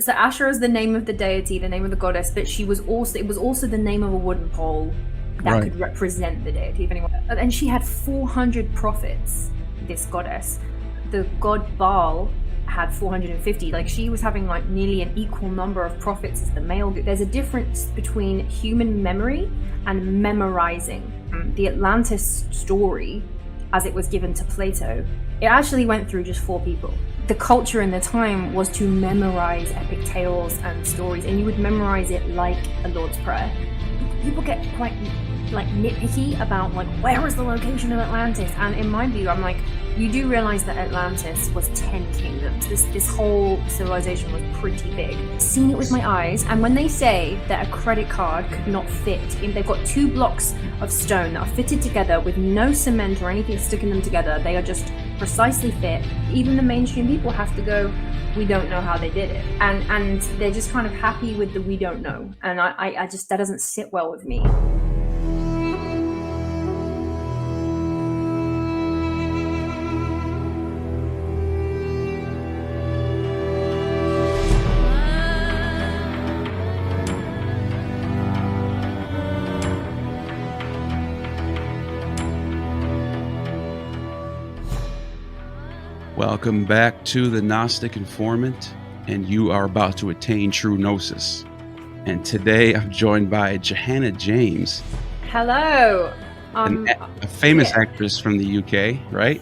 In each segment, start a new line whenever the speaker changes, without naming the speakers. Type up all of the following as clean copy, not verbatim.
So Ashura is the name of the deity, the name of the goddess, but it was also the name of a wooden pole that could represent the deity, if anyone. And she had 400 prophets, this goddess. The god Baal had 450. Like, she was having like nearly an equal number of prophets as the male. There's a difference between human memory and memorizing. The Atlantis story, as it was given to Plato, it actually went through just 4 people. The culture in the time was to memorize epic tales and stories, and you would memorize it like a Lord's Prayer. People get quite like nitpicky about like, where is the location of Atlantis? And in my view, I'm like, you do realize that Atlantis was 10 kingdoms. This whole civilization was pretty big. Seen it with my eyes, and when they say that a credit card could not fit in, they've got 2 blocks of stone that are fitted together with no cement or anything sticking them together. They are just precisely fit. Even the mainstream people have to go, we don't know how they did it, and they're just kind of happy with the we don't know, and I just, that doesn't sit well with me.
Welcome back to the Gnostic Informant, and you are about to attain true gnosis. And today I'm joined by Jahannah James.
Hello.
A famous actress from the UK, right?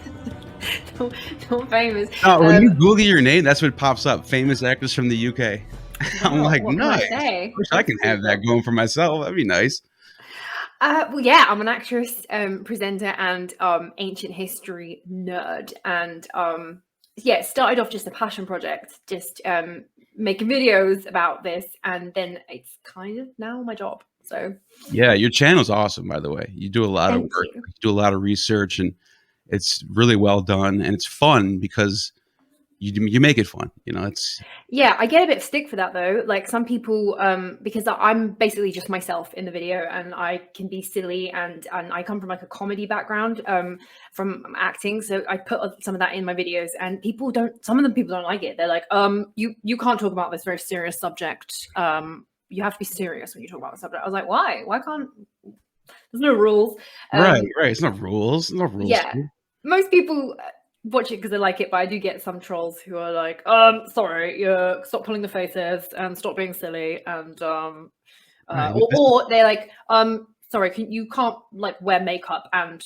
Not famous.
When you Google your name, that's what pops up. Famous actress from the UK. I'm like, nice. I wish I can have that going for myself. That'd be nice.
Well, yeah, I'm an actress, presenter, and ancient history nerd. And yeah, it started off just a passion project, just making videos about this, and then it's kind of now my job. So
yeah, your channel's awesome, by the way. You do a lot of work, you do a lot of research, and it's really well done, and it's fun because you make it fun, you know. It's
I get a bit of stick for that though. Like, some people, because I'm basically just myself in the video, and I can be silly, and I come from like a comedy background, from acting, so I put some of that in my videos, and some of the people don't like it. They're like, you can't talk about this very serious subject. You have to be serious when you talk about the subject. I was like, why can't, there's no rules.
Right, it's no rules.
Yeah, most people watch it because they like it, but I do get some trolls who are like, sorry, stop pulling the faces and stop being silly, and or they're like, sorry, you can't like wear makeup and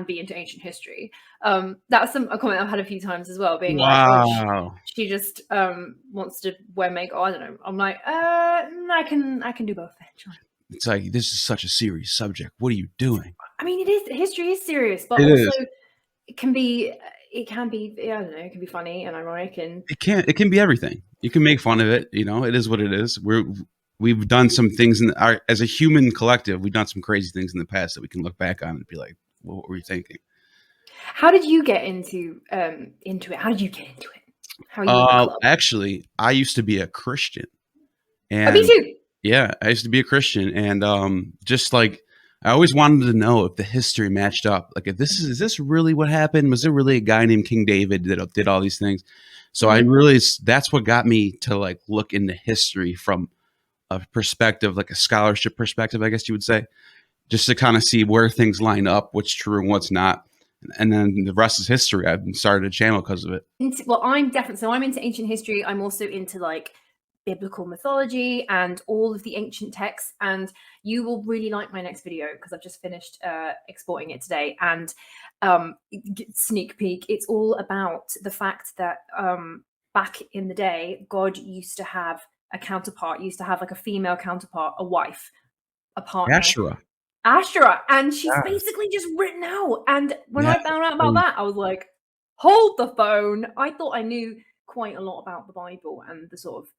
be into ancient history. That's a comment I've had a few times as well, being like, oh, she just wants to wear makeup. I don't know. I'm like, I can do both actually.
It's like, this is such a serious subject. What are you doing?
I mean, history is serious, but also it can be, I don't know, it can be funny and ironic, and
it can be everything. You can make fun of it, you know. It is what it is. We've done some things as a human collective. We've done some crazy things in the past that we can look back on and be like, what were you thinking?
How did you get into it? How did you get into it? How are you
actually, I used to be a Christian. And
me too.
Yeah, I used to be a Christian, and just like, I always wanted to know if the history matched up. Like, if is this really what happened? Was there really a guy named King David that did all these things? So that's what got me to like look into history from a perspective, like a scholarship perspective, I guess you would say, just to kind of see where things line up, what's true and what's not. And then the rest is history. I've started a channel because of it.
Well, I'm into ancient history. I'm also into like biblical mythology and all of the ancient texts, and you will really like my next video because I've just finished exporting it today. And sneak peek, it's all about the fact that back in the day, God used to have a counterpart, used to have like a female counterpart, a wife, a partner. Ashura, and she's basically just written out. And when I found out about that, I was like, hold the phone. I thought I knew quite a lot about the Bible and the sort of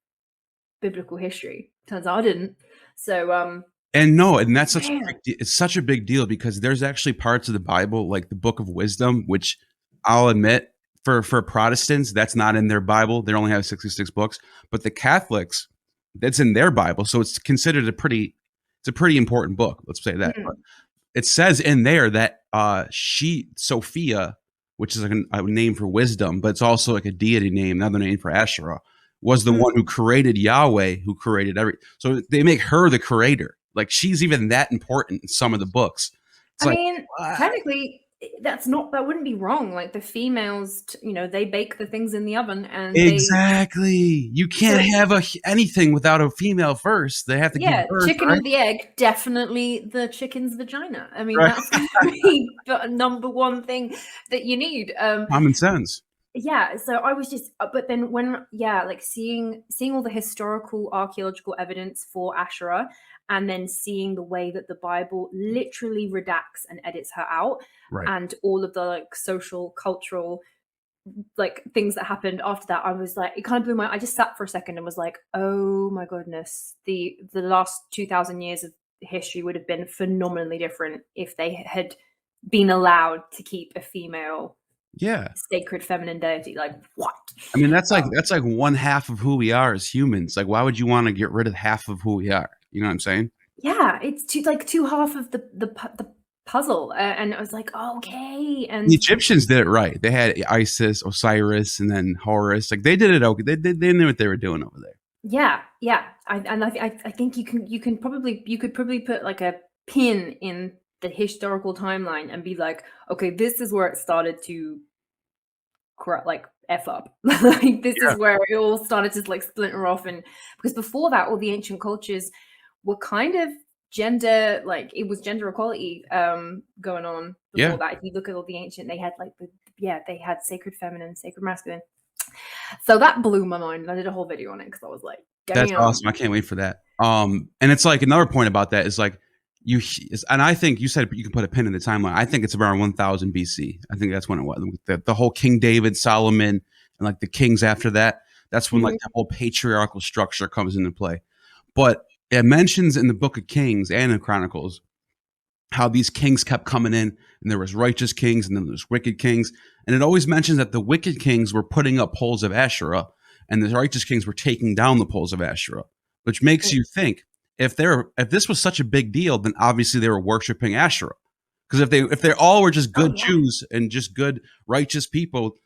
biblical history. Turns out I didn't. So
and that's such a big deal, because there's actually parts of the Bible, like the Book of Wisdom, which I'll admit, for Protestants, that's not in their Bible. They only have 66 books, but the Catholics, that's in their Bible, so it's considered a pretty important book. Let's say that. But it says in there that Sophia, which is like a name for wisdom, but it's also like a deity name, another name for Ashura, was the one who created Yahweh, who created so they make her the creator. Like she's even that important in some of the books. It's
I
like,
mean,
what?
technically, that wouldn't be wrong. Like the females, they bake the things in the oven and
Exactly. You can't have anything without a female first. They have to give birth,
chicken
right?
or the egg, definitely the chicken's vagina. I mean,
Right.
that's going to be the number one thing that you need.
Common sense.
Yeah, so I was just, but then when, like seeing all the historical archaeological evidence for Asherah, and then seeing the way that the Bible literally redacts and edits her out,
Right.
and all of the like social, cultural, like things that happened after that, I was like, it kind of blew I just sat for a second and was like, oh my goodness, the last 2,000 years of history would have been phenomenally different if they had been allowed to keep a female sacred feminine deity. Like, what?
I mean, that's like one half of who we are as humans. Like, why would you want to get rid of half of who we are? You know what I'm saying?
Yeah, it's two half of the puzzle, and I was like, oh, okay. And
the Egyptians did it right. They had Isis, Osiris, and then Horus. Like they did it okay. They knew what they were doing over there.
Yeah. I think you could probably put like a pin in the historical timeline and be like, okay, this is where it started to like F up. Like this is where it all started to like splinter off. And because before that, all the ancient cultures were kind of gender, like it was gender equality going on before that. If you look at all the ancient, they had like they had sacred feminine, sacred masculine. So that blew my mind. I did a whole video on it because I was like,
that's awesome. I can't wait for that. And it's like another point about that is like and I think you said you can put a pin in the timeline. I think it's around 1000 BC. I think that's when it was. The whole King David, Solomon, and like the kings after that. That's when like the whole patriarchal structure comes into play. But it mentions in the Book of Kings and in Chronicles how these kings kept coming in, and there was righteous kings and then there's wicked kings. And it always mentions that the wicked kings were putting up poles of Asherah and the righteous kings were taking down the poles of Asherah, which makes you think if this was such a big deal, then obviously they were worshiping Asherah. Because if they all were just good Jews and just good righteous people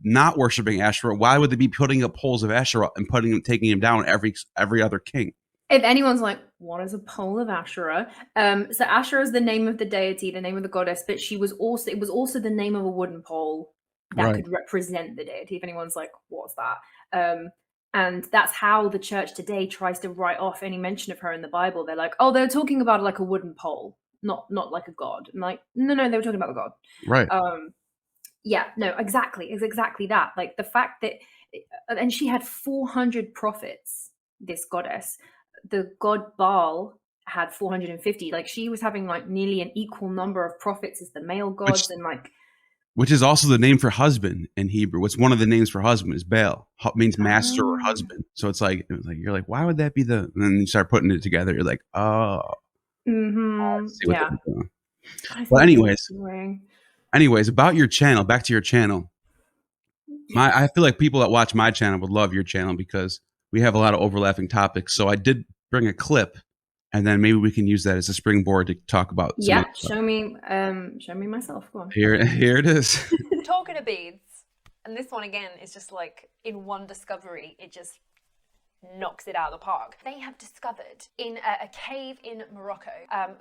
not worshiping Asherah, why would they be putting up poles of Asherah and taking them down every other king?
If anyone's like, what is a pole of Asherah? So Asherah is the name of the deity, the name of the goddess, but it was also the name of a wooden pole that could represent the deity. If anyone's like, what's that? And that's how the church today tries to write off any mention of her in the Bible. They're like, oh, they're talking about like a wooden pole, not like a god. I'm like, no, they were talking about the god.
Right.
Yeah, no, exactly. It's exactly that. Like the fact that, and she had 400 prophets, this goddess. The god Baal had 450. Like she was having like nearly an equal number of prophets as the male gods,
which is also the name for husband in Hebrew. What's one of the names for husband is Baal. Means master or husband. So it's like you're like, why would that be and then you start putting it together. You're like, oh,
yeah.
Well, anyways, about your channel. Back to your channel. I feel like people that watch my channel would love your channel because we have a lot of overlapping topics. So I did bring a clip, and then maybe we can use that as a springboard to talk about.
Show me myself. Go on.
Here it is.
Talking of beads, and this one again is just like in one discovery, it just knocks it out of the park. They have discovered in a cave in Morocco.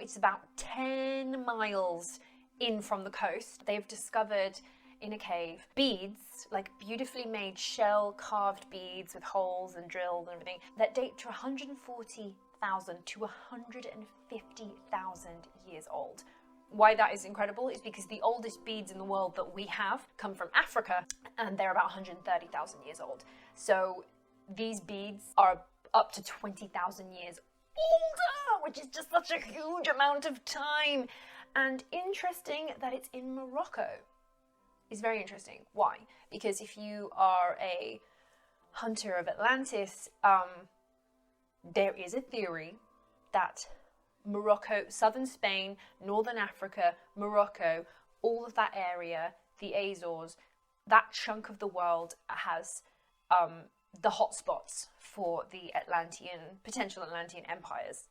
It's about 10 miles in from the coast. They've discovered in a cave beads, like beautifully made shell carved beads with holes and drills and everything that date to 140,000 to 150,000 years old. Why that is incredible is because the oldest beads in the world that we have come from Africa, and they're about 130,000 years old. So these beads are up to 20,000 years older, which is just such a huge amount of time. And interesting that it's in Morocco. Is very interesting. Why? Because if you are a hunter of Atlantis, there is a theory that Morocco, southern Spain, northern Africa, Morocco, all of that area, the Azores, that chunk of the world has the hotspots for the potential Atlantean empires.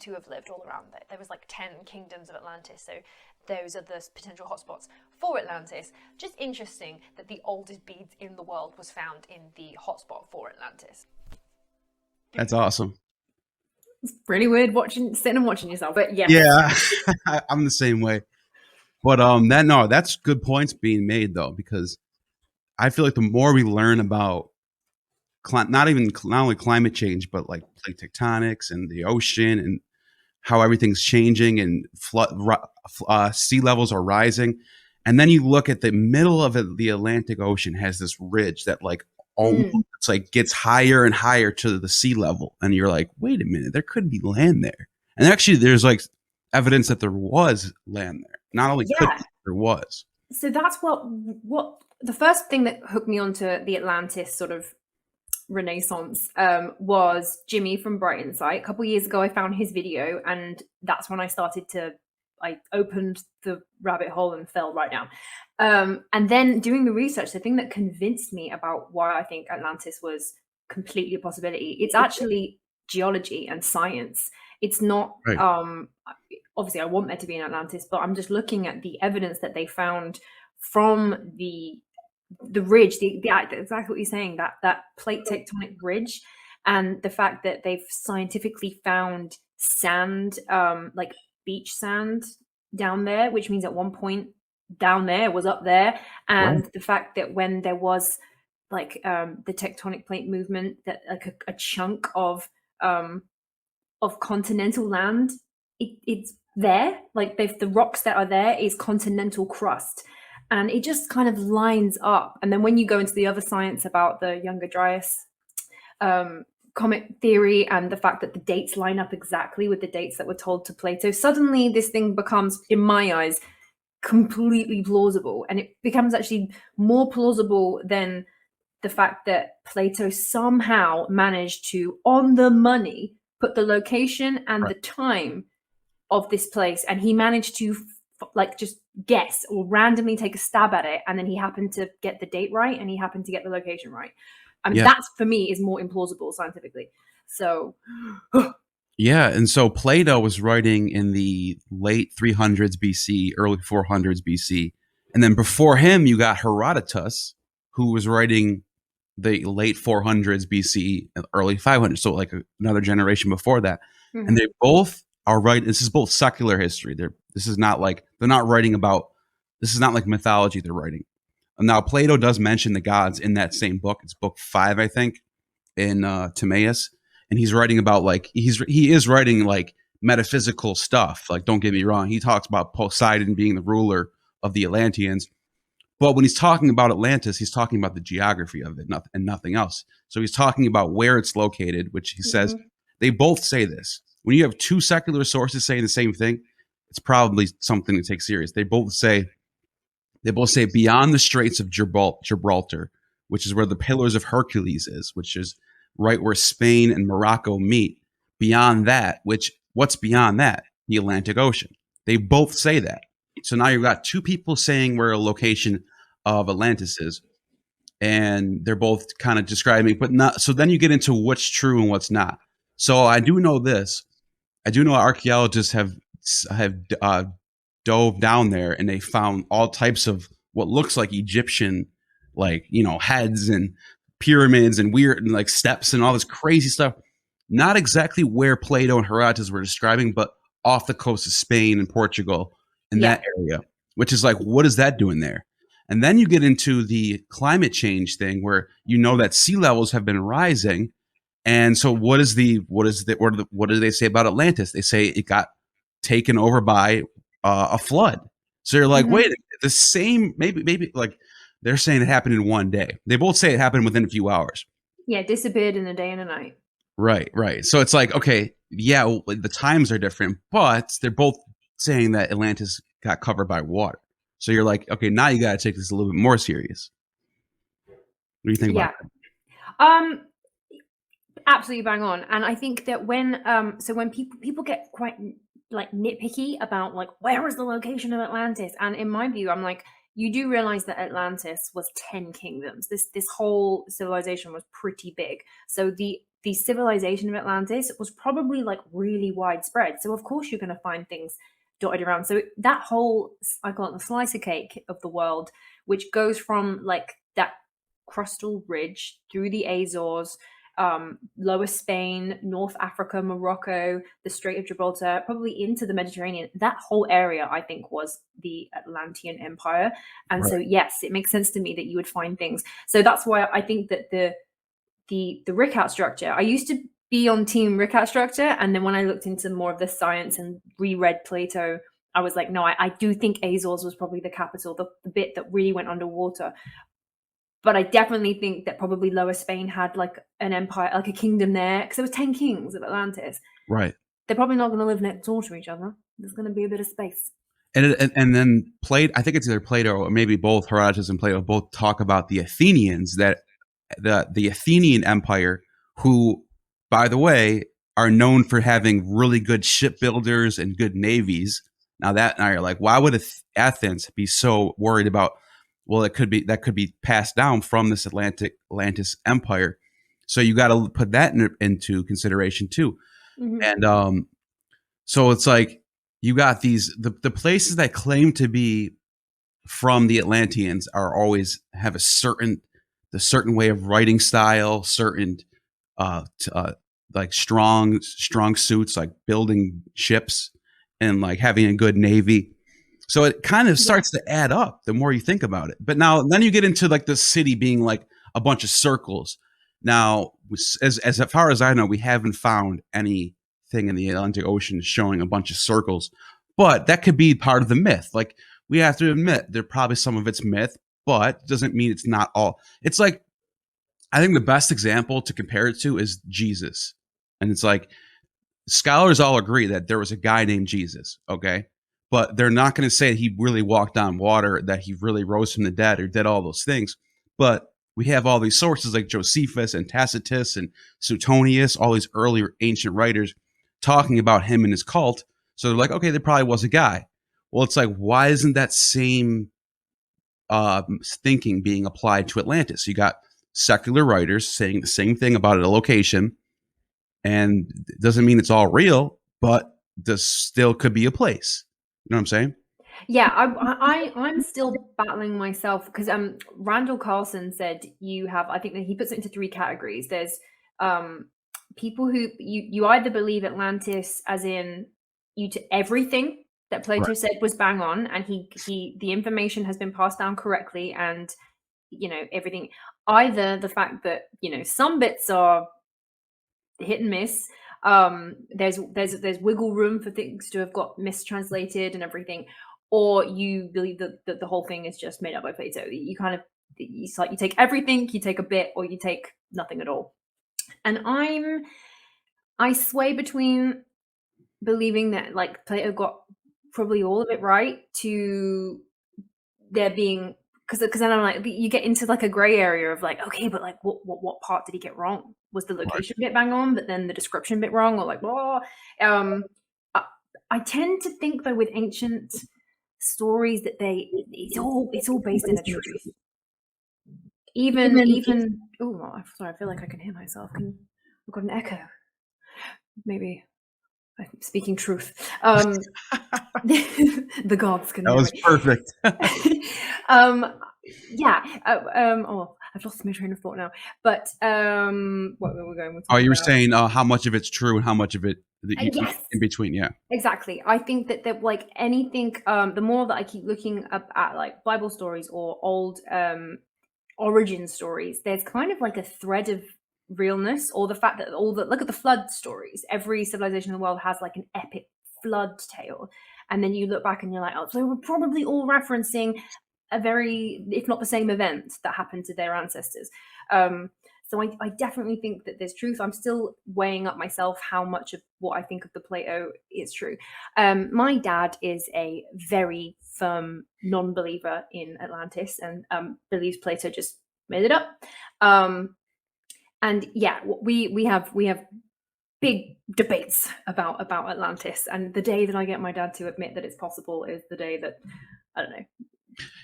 to have lived all around there. There was like 10 kingdoms of Atlantis, so those are the potential hotspots for Atlantis. Just interesting that the oldest beads in the world was found in the hotspot for Atlantis.
That's awesome.
It's pretty weird sitting and watching yourself, but yes.
Yeah, I'm the same way. But that's good points being made though, because I feel like the more we learn about not only climate change, but like plate tectonics and the ocean and how everything's changing and sea levels are rising, and then you look at the middle of it, the Atlantic Ocean has this ridge that like almost it's like gets higher and higher to the sea level, and you're like, wait a minute, there could be land there. And actually, there's like evidence that there was land there. Not only could be, there was.
So that's what the first thing that hooked me onto the Atlantis sort of renaissance was Jimmy from Bright Insight. A couple of years ago, I found his video, and that's when I opened the rabbit hole and fell right down. And then doing the research, the thing that convinced me about why I think Atlantis was completely a possibility, it's actually geology and science. It's not obviously I want there to be an Atlantis, but I'm just looking at the evidence that they found from the ridge, exactly what you're saying, that plate tectonic ridge, and the fact that they've scientifically found sand, like beach sand down there, which means at one point down there was up there, and the fact that when there was like the tectonic plate movement, that like a chunk of continental land, it's there, like the rocks that are there is continental crust, and it just kind of lines up. And then when you go into the other science about the Younger Dryas comet theory and the fact that the dates line up exactly with the dates that were told to Plato, suddenly this thing becomes, in my eyes, completely plausible. And it becomes actually more plausible than the fact that Plato somehow managed to, on the money, put the location and the time of this place, and he managed to like just guess or randomly take a stab at it, and then he happened to get the date right and he happened to get the location right. I mean, that's for me is more implausible scientifically. So
yeah, and so Plato was writing in the late 300s BC, early 400s BC, and then before him you got Herodotus, who was writing the late 400s BC, early 500s, so like another generation before that. And they both are right. This is both secular history. This is not like they're not writing about. This is not like mythology they're writing. Now Plato does mention the gods in that same book. It's book 5, I think, in Timaeus, and he's writing about like he is writing like metaphysical stuff. Like, don't get me wrong, he talks about Poseidon being the ruler of the Atlanteans. But when he's talking about Atlantis, he's talking about the geography of it and nothing else. So he's talking about where it's located, which he says they both say this. When you have two secular sources saying the same thing, it's probably something to take serious. They both say beyond the Straits of Gibraltar, which is where the Pillars of Hercules is, which is right where Spain and Morocco meet. Beyond that, what's beyond that? The Atlantic Ocean. They both say that. So now you've got two people saying where a location of Atlantis is, and they're both kind of describing, but not. So then you get into what's true and what's not. So I do know this. I do know archaeologists have dove down there, and they found all types of what looks like Egyptian, like, heads and pyramids and weird and like steps and all this crazy stuff. Not exactly where Plato and Herodotus were describing, but off the coast of Spain and Portugal. In that area, which is like, what is that doing there? And then you get into the climate change thing where that sea levels have been rising. And so what do they say about Atlantis? They say it got taken over by a flood. So you're like, wait, the same, maybe like they're saying it happened in one day. They both say it happened within a few hours.
Yeah, disappeared in a day and a night.
Right. So it's like, okay, yeah, the times are different, but they're both saying that Atlantis got covered by water. So you're like, okay, now you got to take this a little bit more serious. What do you think about
that? Absolutely bang on. And I think that when people get quite like nitpicky about like, where is the location of Atlantis? And in my view, I'm like, you do realize that Atlantis was 10 kingdoms. This whole civilization was pretty big. So the the civilization of Atlantis was probably like really widespread. So of course you're going to find things dotted around. So that whole, I call it the slice of cake of the world, which goes from like that crustal ridge through the Azores, Lower Spain, North Africa, Morocco, the Strait of Gibraltar, probably into the Mediterranean. That whole area, I think, was the Atlantean Empire. And so, yes, it makes sense to me that you would find things. So that's why I think that the Rickard structure, I used to be on team Rickard structure, and then when I looked into more of the science and reread Plato, I was like, no, I do think Azores was probably the capital, the bit that really went underwater. But I definitely think that probably Lower Spain had like an empire, like a kingdom there, because there was 10 kings of Atlantis.
Right.
They're probably not going to live next door to each other. There's going to be a bit of space.
And then Plato, I think it's either Plato or maybe both, Herodotus and Plato both talk about the Athenians, that the Athenian Empire, who, by the way, are known for having really good shipbuilders and good navies. Now you're like, why would Athens be so worried about? Well, that could be passed down from this Atlantis Empire. So you got to put that into consideration too.
Mm-hmm.
And so it's like you got the places that claim to be from the Atlanteans are always have the certain way of writing style, certain like strong suits, like building ships and like having a good navy. So it kind of starts to add up the more you think about it. But then you get into like the city being like a bunch of circles. Now, as far as I know, we haven't found anything in the Atlantic Ocean showing a bunch of circles. But that could be part of the myth. Like, we have to admit, there probably some of it's myth, but doesn't mean it's not all. It's like, I think the best example to compare it to is Jesus. And it's like, scholars all agree that there was a guy named Jesus, okay? But they're not going to say he really walked on water, that he really rose from the dead or did all those things. But we have all these sources like Josephus and Tacitus and Suetonius, all these earlier ancient writers talking about him and his cult. So they're like, okay, there probably was a guy. Well, it's like, why isn't that same thinking being applied to Atlantis? You got secular writers saying the same thing about a location, and it doesn't mean it's all real, but this still could be a place. You know what I'm saying?
Yeah, I'm still battling myself because Randall Carlson said you have, I think that he puts it into 3 categories. There's people who you either believe Atlantis as in everything that Plato said was bang on, and the information has been passed down correctly, and everything. Either the fact that some bits are hit and miss. There's wiggle room for things to have got mistranslated and everything, or you believe that the whole thing is just made up by Plato. It's like you take everything, you take a bit, or you take nothing at all. And I sway between believing that like Plato got probably all of it right to there being, because then I'm like, you get into like a gray area of like, okay, but like what part did he get wrong? Was the location bit bang on, but then the description bit wrong, or like, I tend to think though with ancient stories that it's all based in a truth. Even oh, I'm sorry, I feel like I can hear myself. I've got an echo. Maybe I'm speaking truth. The gods can.
That was perfect.
Oh, I've lost my train of thought now. But what were we going with?
Oh, you were saying how much of it's true and how much of it
yes.
in between. Yeah,
exactly. I think that like anything, the more that I keep looking up at like Bible stories or old origin stories, there's kind of like a thread of realness, or the fact that look at the flood stories. Every civilization in the world has like an epic flood tale, and then you look back and you're like, oh, so we're probably all referencing a very, if not the same event that happened to their ancestors. So I definitely think that there's truth. I'm still weighing up myself how much of what I think of the Plato is true. My dad is a very firm non-believer in Atlantis and believes Plato just made it up. And yeah, we have big debates about Atlantis. And the day that I get my dad to admit that it's possible is the day that, I don't know,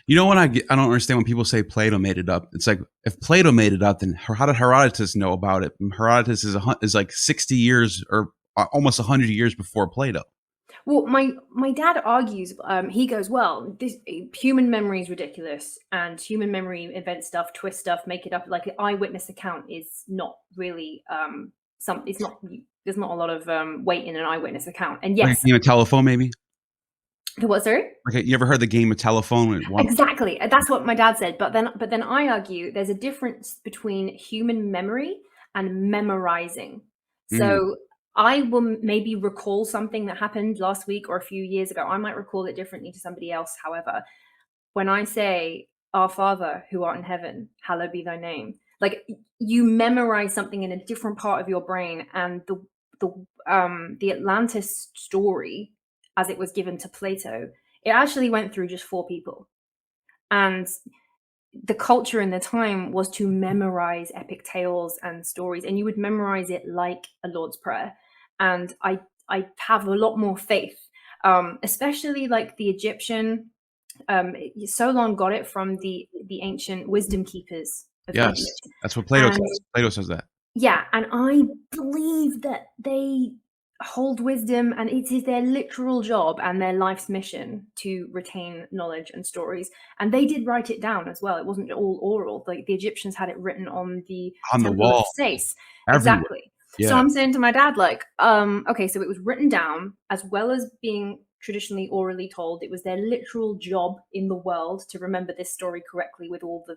You know what I don't understand when people say Plato made it up. It's like, if Plato made it up, then how did Herodotus know about it? And Herodotus is like 60 years or almost 100 years before Plato.
Well, my dad argues. He goes, well, this human memory is ridiculous, and human memory invents stuff, twist stuff, make it up. Like, an eyewitness account is not really It's not. There's not a lot of weight in an eyewitness account. And
Like
yes,
a game of telephone, maybe.
what, sorry?
Okay, you ever heard the game of telephone?
Exactly. That's what my dad said. But then I argue there's a difference between human memory and memorizing. So I will maybe recall something that happened last week or a few years ago. I might recall it differently to somebody else. However, when I say, "Our Father who art in heaven, hallowed be thy name," like, you memorize something in a different part of your brain, and the Atlantis story, as it was given to Plato, it actually went through just 4 people. And the culture in the time was to memorize epic tales and stories, and you would memorize it like a Lord's Prayer. And I have a lot more faith, especially like the Egyptian. Solon got it from the ancient wisdom keepers of
Yes,
Egypt.
that's what Plato
And
says. Plato says that.
yeah, and I believe that they hold wisdom, and it is their literal job and their life's mission to retain knowledge and stories. And they did write it down as well. It wasn't all oral. Like, the Egyptians had it written on the Temple
wall,
of Sais.
everywhere.
Exactly.
Yeah.
So I'm saying to my dad, like, okay, so it was written down as well as being traditionally orally told. It was their literal job in the world to remember this story correctly with all the.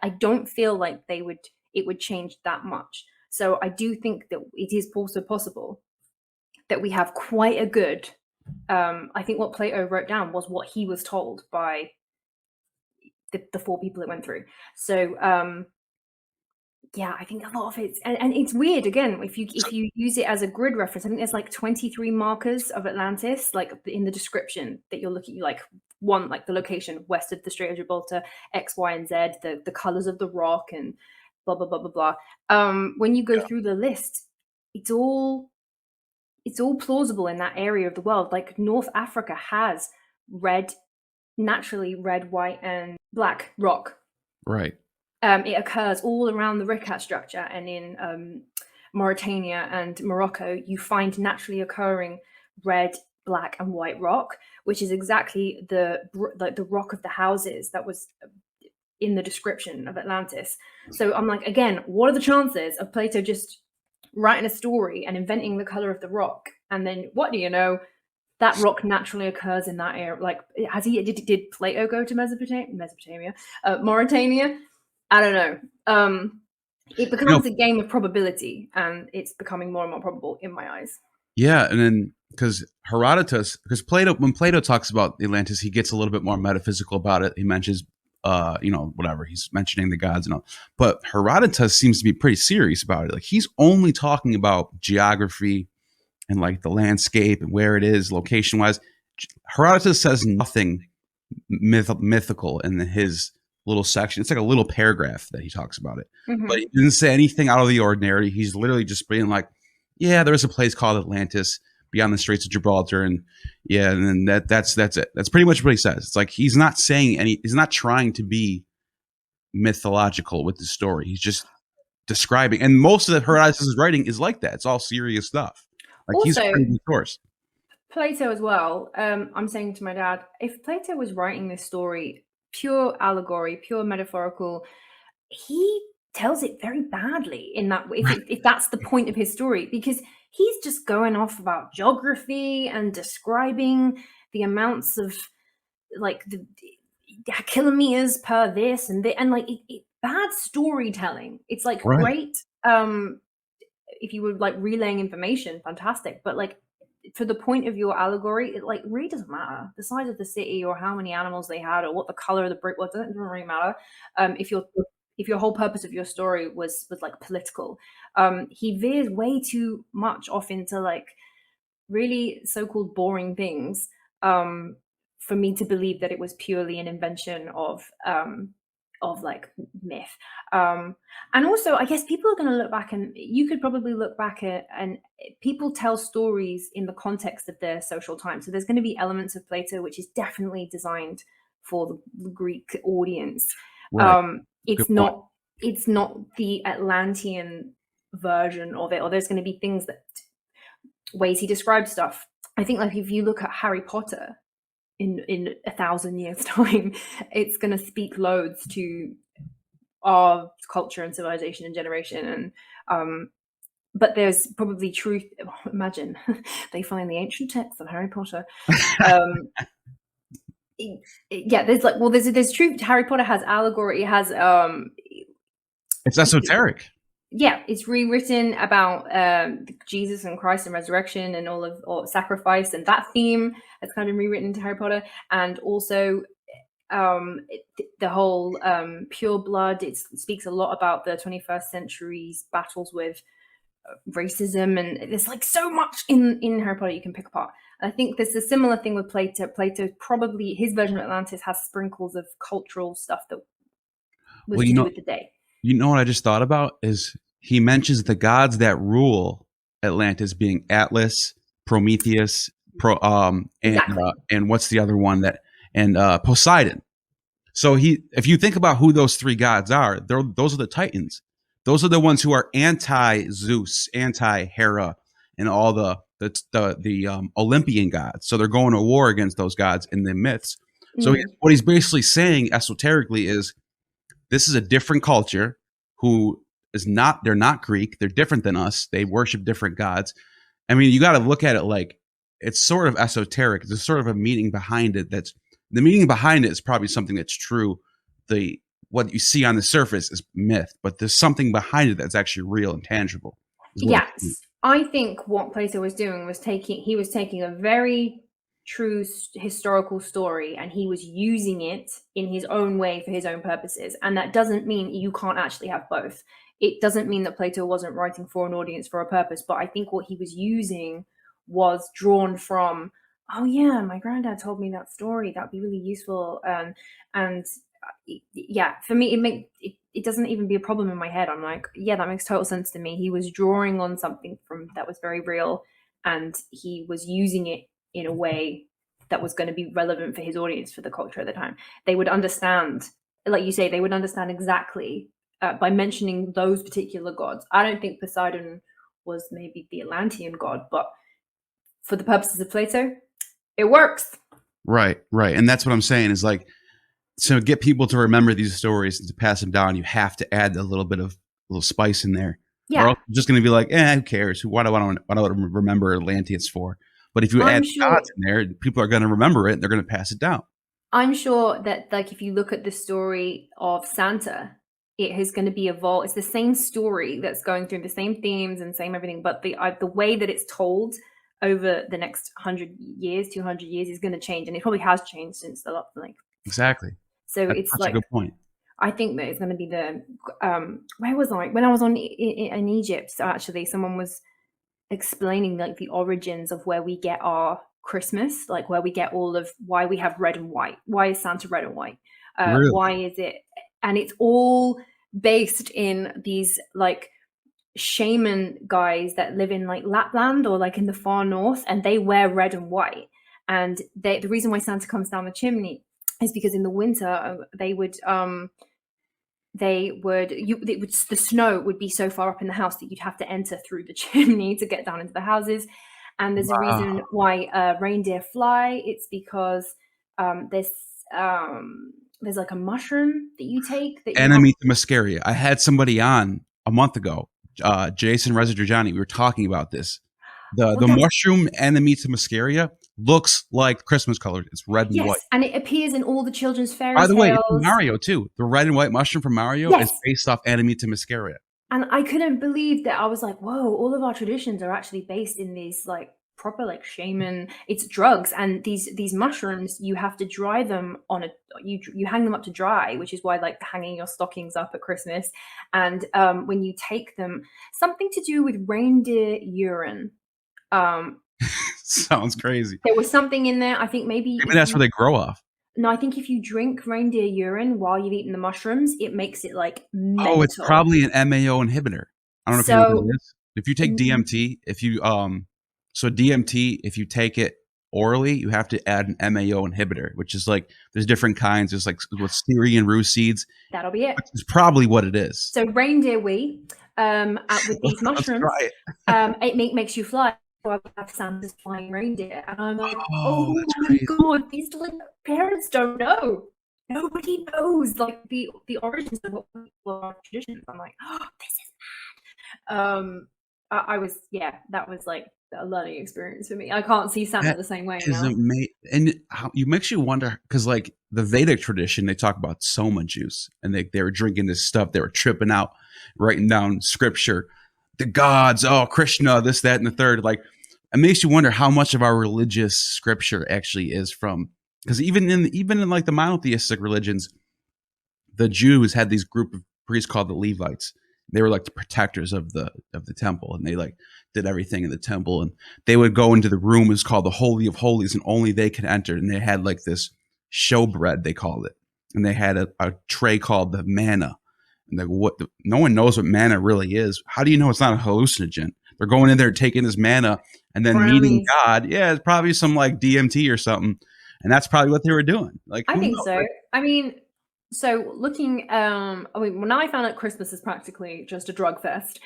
I don't feel like it would change that much. So I do think that it is also possible that we have quite a good. I think what Plato wrote down was what he was told by the 4 people it went through. So yeah, I think a lot of it, and it's weird again if you use it as a grid reference. I think there's like 23 markers of Atlantis, like in the description that you're looking, like one, like the location west of the Strait of Gibraltar, X, Y, and Z, the colors of the rock, and blah blah blah blah blah. When you go through the list, it's all plausible in that area of the world. Like, North Africa has naturally red, white, and black rock.
Right.
It occurs all around the Rikat structure, and in Mauritania and Morocco, you find naturally occurring red, black, and white rock, which is exactly the rock of the houses that was in the description of Atlantis. So I'm like, again, what are the chances of Plato just writing a story and inventing the color of the rock, and then what do you know? That rock naturally occurs in that area. Like, did Plato go to Mesopotamia, Mauritania? I don't know. It becomes a game of probability, and it's becoming more and more probable in my eyes.
Yeah, and then because Plato, when Plato talks about Atlantis, he gets a little bit more metaphysical about it. He mentions, whatever, he's mentioning the gods and all. But Herodotus seems to be pretty serious about it. Like, he's only talking about geography and like the landscape and where it is location wise. Herodotus says nothing mythical in his little section. It's like a little paragraph that he talks about it, but he didn't say anything out of the ordinary. He's literally just being like, yeah, there's a place called Atlantis beyond the Straits of Gibraltar, and yeah, and then that's it. That's pretty much what he says. It's like he's not saying he's not trying to be mythological with the story. He's just describing, and most of the Herodotus' writing is like that. It's all serious stuff. Like, also, he's a pretty source.
Plato as well. I'm saying to my dad, if Plato was writing this story pure allegory, pure metaphorical, he tells it very badly in that way, if that's the point of his story, because he's just going off about geography and describing the amounts of, like, the kilometers per this and that, and like bad storytelling. It's like, great if you were like relaying information, fantastic, but like, for the point of your allegory, it like really doesn't matter the size of the city or how many animals they had or what the color of the brick was. It doesn't really matter. If your whole purpose of your story was like political, he veers way too much off into like really so-called boring things, for me to believe that it was purely an invention of like myth. And also, I guess people are going to look back, and you could probably look back at, and people tell stories in the context of their social time. So there's going to be elements of Plato which is definitely designed for the Greek audience.
Right.
It's not the Atlantean version of it, or there's going to be things that ways he describes stuff. I think like if you look at Harry Potter in 1,000 years time, it's going to speak loads to our culture and civilization and generation. And but there's probably truth. Imagine they find the ancient texts of Harry Potter. Yeah, there's truth. Harry Potter has allegory. It has
it's esoteric.
Yeah, it's rewritten about Jesus and Christ and resurrection and all sacrifice, and that theme has kind of been rewritten into Harry Potter. And also the whole pure blood. It speaks a lot about the 21st century's battles with racism, and there's like so much in Harry Potter you can pick apart. I think there's a similar thing with Plato. Plato, probably his version of Atlantis has sprinkles of cultural stuff that was to do with the day.
You know what I just thought about is he mentions the gods that rule Atlantis being Atlas, Prometheus, and what's the other one and Poseidon. So if you think about who those three gods are, those are the Titans. Those are the ones who are anti-Zeus, anti-Hera, and all the Olympian gods. So they're going to war against those gods in the myths. So what he's basically saying esoterically is this is a different culture who they're not Greek. They're different than us. They worship different gods. I mean, you got to look at it like it's sort of esoteric. There's sort of a meaning behind it. The meaning behind it is probably something that's true. What you see on the surface is myth, but there's something behind it that's actually real and tangible.
Yes. I think what Plato was doing was taking a very true historical story and he was using it in his own way for his own purposes. And that doesn't mean you can't actually have both. It doesn't mean that Plato wasn't writing for an audience for a purpose, but I think what he was using was drawn from, oh yeah, my granddad told me that story. That'd be really useful. And yeah, for me, it doesn't even be a problem in my head. I'm like, yeah, that makes total sense to me. He was drawing on something that was very real, and he was using it in a way that was going to be relevant for his audience, for the culture at the time. They would understand, like you say, they would understand exactly by mentioning those particular gods. I don't think Poseidon was maybe the Atlantean god, but for the purposes of Plato, it works.
Right. And that's what I'm saying is like, to get people to remember these stories and to pass them down, you have to add a little spice in there.
Yeah.
Or else you're just going to be like, who cares? What do I remember Atlantis for? But if you add gods in there, people are going to remember it and they're going to pass it down.
I'm sure that, like, if you look at the story of Santa, it is going to be evolved. It's the same story that's going through the same themes and same everything, but the way that it's told over the next 100 years, 200 years is going to change, and it probably has changed since the
Exactly.
So
that's
it's like
a good point.
I think that it's going to be the where was I when I was in Egypt? So actually, someone was explaining like the origins of where we get our Christmas, like where we get all of why we have red and white. Why is Santa red and white?
Really?
Why is it? And it's all based in these like shaman guys that live in like Lapland or like in the far north, and they wear red and white. And the reason why Santa comes down the chimney is because in the winter the snow would be so far up in the house that you'd have to enter through the chimney to get down into the houses. And there's a reason why reindeer fly. It's because there's like a mushroom that you take that
Enemy to Muscaria. I had somebody on a month ago, Jason Residurjani. We were talking about this. The mushroom Enemy to Muscaria looks like Christmas colors. It's red and white.
And it appears in all the children's fairy tales.
By the way, it's Mario too. The red and white mushroom from Mario is based off Enemy to Muscaria.
And I couldn't believe that. I was like, whoa, all of our traditions are actually based in these like proper like shaman. It's drugs, and these mushrooms, you have to dry them on you hang them up to dry, which is why like hanging your stockings up at Christmas. And when you take them, something to do with reindeer urine.
Sounds crazy.
There was something in there. I think maybe
that's where they grow off.
No, I think if you drink reindeer urine while you've eaten the mushrooms, it makes it like mental.
Oh, it's probably an MAO inhibitor. I don't know if you know what it is. If you take DMT, so DMT, if you take it orally, you have to add an MAO inhibitor, which is like there's different kinds. There's like with Syrian rue seeds.
That'll be it.
Which is probably what it is.
So reindeer wee with these mushrooms, it makes you fly. So I have Santa's flying reindeer, and I'm like, oh my
crazy.
God, these like parents don't know. Nobody knows like the origins of what our traditions. I'm like, oh, this is mad. I was, that was like a learning experience for me. I can't see Santa the same way now.
And you makes you wonder, because like the Vedic tradition, they talk about soma juice, and they were drinking this stuff. They were tripping out, writing down scripture, the gods, Krishna, this, that, and the third. Like, it makes you wonder how much of our religious scripture actually is from. Because even in like the monotheistic religions, the Jews had these group of priests called the Levites. They were like the protectors of the temple, and they like did everything in the temple. And they would go into the room, it's called the Holy of Holies, and only they could enter. And they had like this showbread, they called it, and they had a tray called the manna. And like, no one knows what manna really is. How do you know it's not a hallucinogen? They're going in there taking this manna and then meeting God. Yeah, it's probably some like DMT or something. And that's probably what they were doing. Like,
I think so. I mean, so looking, when I found out Christmas is practically just a drug fest,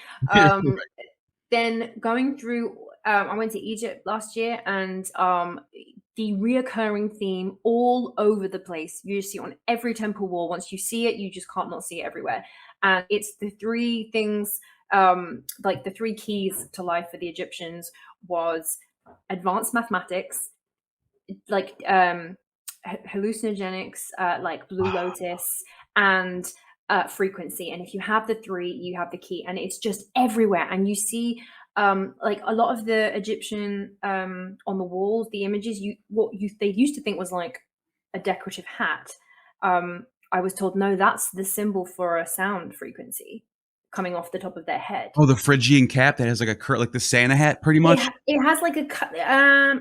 then going through, I went to Egypt last year, and the reoccurring theme all over the place, you see on every temple wall. Once you see it, you just can't not see it everywhere. And it's the three things, like the three keys to life for the Egyptians was advanced mathematics, like hallucinogenics, like blue lotus, and frequency. And if you have the three, you have the key, and it's just everywhere. And you see like a lot of the Egyptian on the walls, the images, they used to think was like a decorative hat. I was told, no, that's the symbol for a sound frequency coming off the top of their head.
Oh, the Phrygian cap that has like a curl, like the Santa hat, pretty much.
It has like a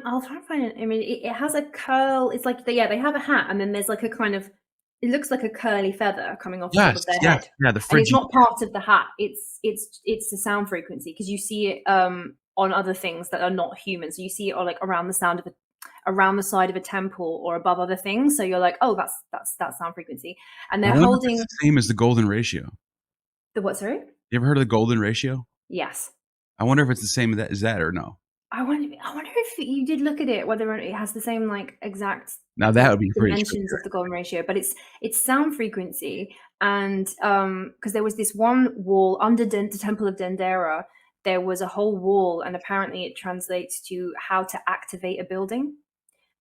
I'll try to find an image. It has a curl. It's like they have a hat, and then there's like a kind of, it looks like a curly feather coming off the top of their head.
Yeah, the Phrygian.
And it's not part of the hat. It's the sound frequency, because you see it on other things that are not human. So you see it like around the around the side of a temple or above other things. So you're like, oh, that's that sound frequency. And they're holding
the same as the golden ratio.
The what, sorry?
You ever heard of the golden ratio?
Yes.
I wonder if it's the same as that or no.
I wonder if you did look at it, whether it has the same like exact
now that would be
dimensions of the golden ratio. But it's sound frequency, and because there was this one wall under the Temple of Dendera, there was a whole wall, and apparently it translates to how to activate a building.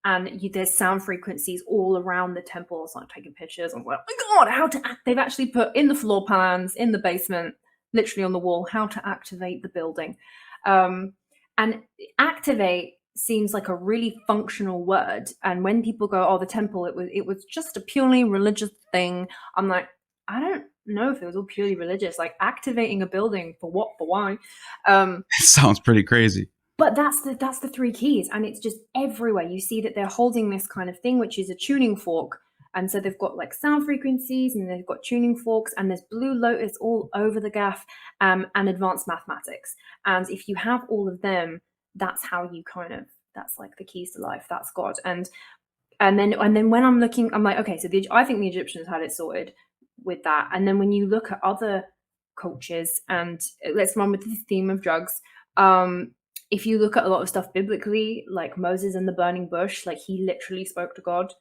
And there's sound frequencies all around the temple. So I'm taking pictures and, oh my God, they've actually put in the floor plans, in the basement, literally on the wall, how to activate the building. And activate seems like a really functional word. And when people go, oh, the temple, it was just a purely religious thing. I'm like, I don't know if it was all purely religious, like activating a building for what, for why?
It sounds pretty crazy.
But that's the three keys, and it's just everywhere. You see that they're holding this kind of thing, which is a tuning fork. And so they've got like sound frequencies, and they've got tuning forks, and there's blue lotus all over the gaff, and advanced mathematics. And if you have all of them, that's how you that's like the keys to life. That's God. And then when I'm looking, I'm like, okay, so I think the Egyptians had it sorted with that. And then when you look at other cultures, and let's run with the theme of drugs. If you look at a lot of stuff biblically, like Moses and the burning bush, like he literally spoke to God.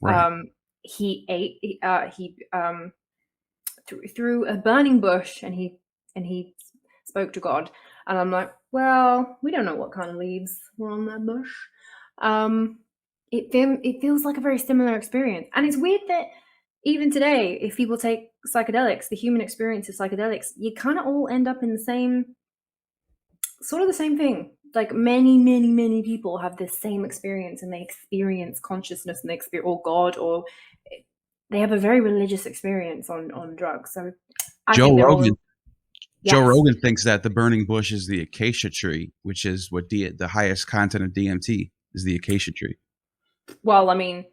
Right. He ate through a burning bush, and he spoke to God. And I'm like, well, we don't know what kind of leaves were on that bush. It feels like a very similar experience. And it's weird that even today, if people take psychedelics, the human experience of psychedelics, you kind of all end up in the same thing. Like many people have this same experience, and they experience consciousness, and they experience or God, or they have a very religious experience on drugs. So
Joe Rogan thinks that the burning bush is the acacia tree, which is what the highest content of DMT is, the acacia tree.
Well, I mean,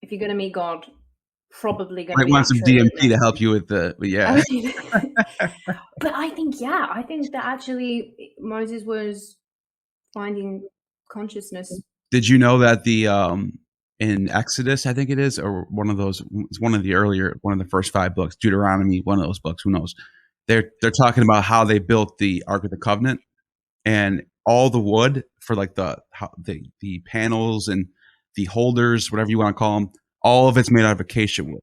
if you're going to meet God, probably going to
want some DMT to help you with yeah.
But I think that actually Moses was finding consciousness
Did you know that the in Exodus, I think it is, or one of those, it's one of the first 5 books, Deuteronomy, one of those books, who knows? They're talking about how they built the Ark of the Covenant, and all the wood for like the panels and the holders, whatever you want to call them, all of it's made out of acacia wood.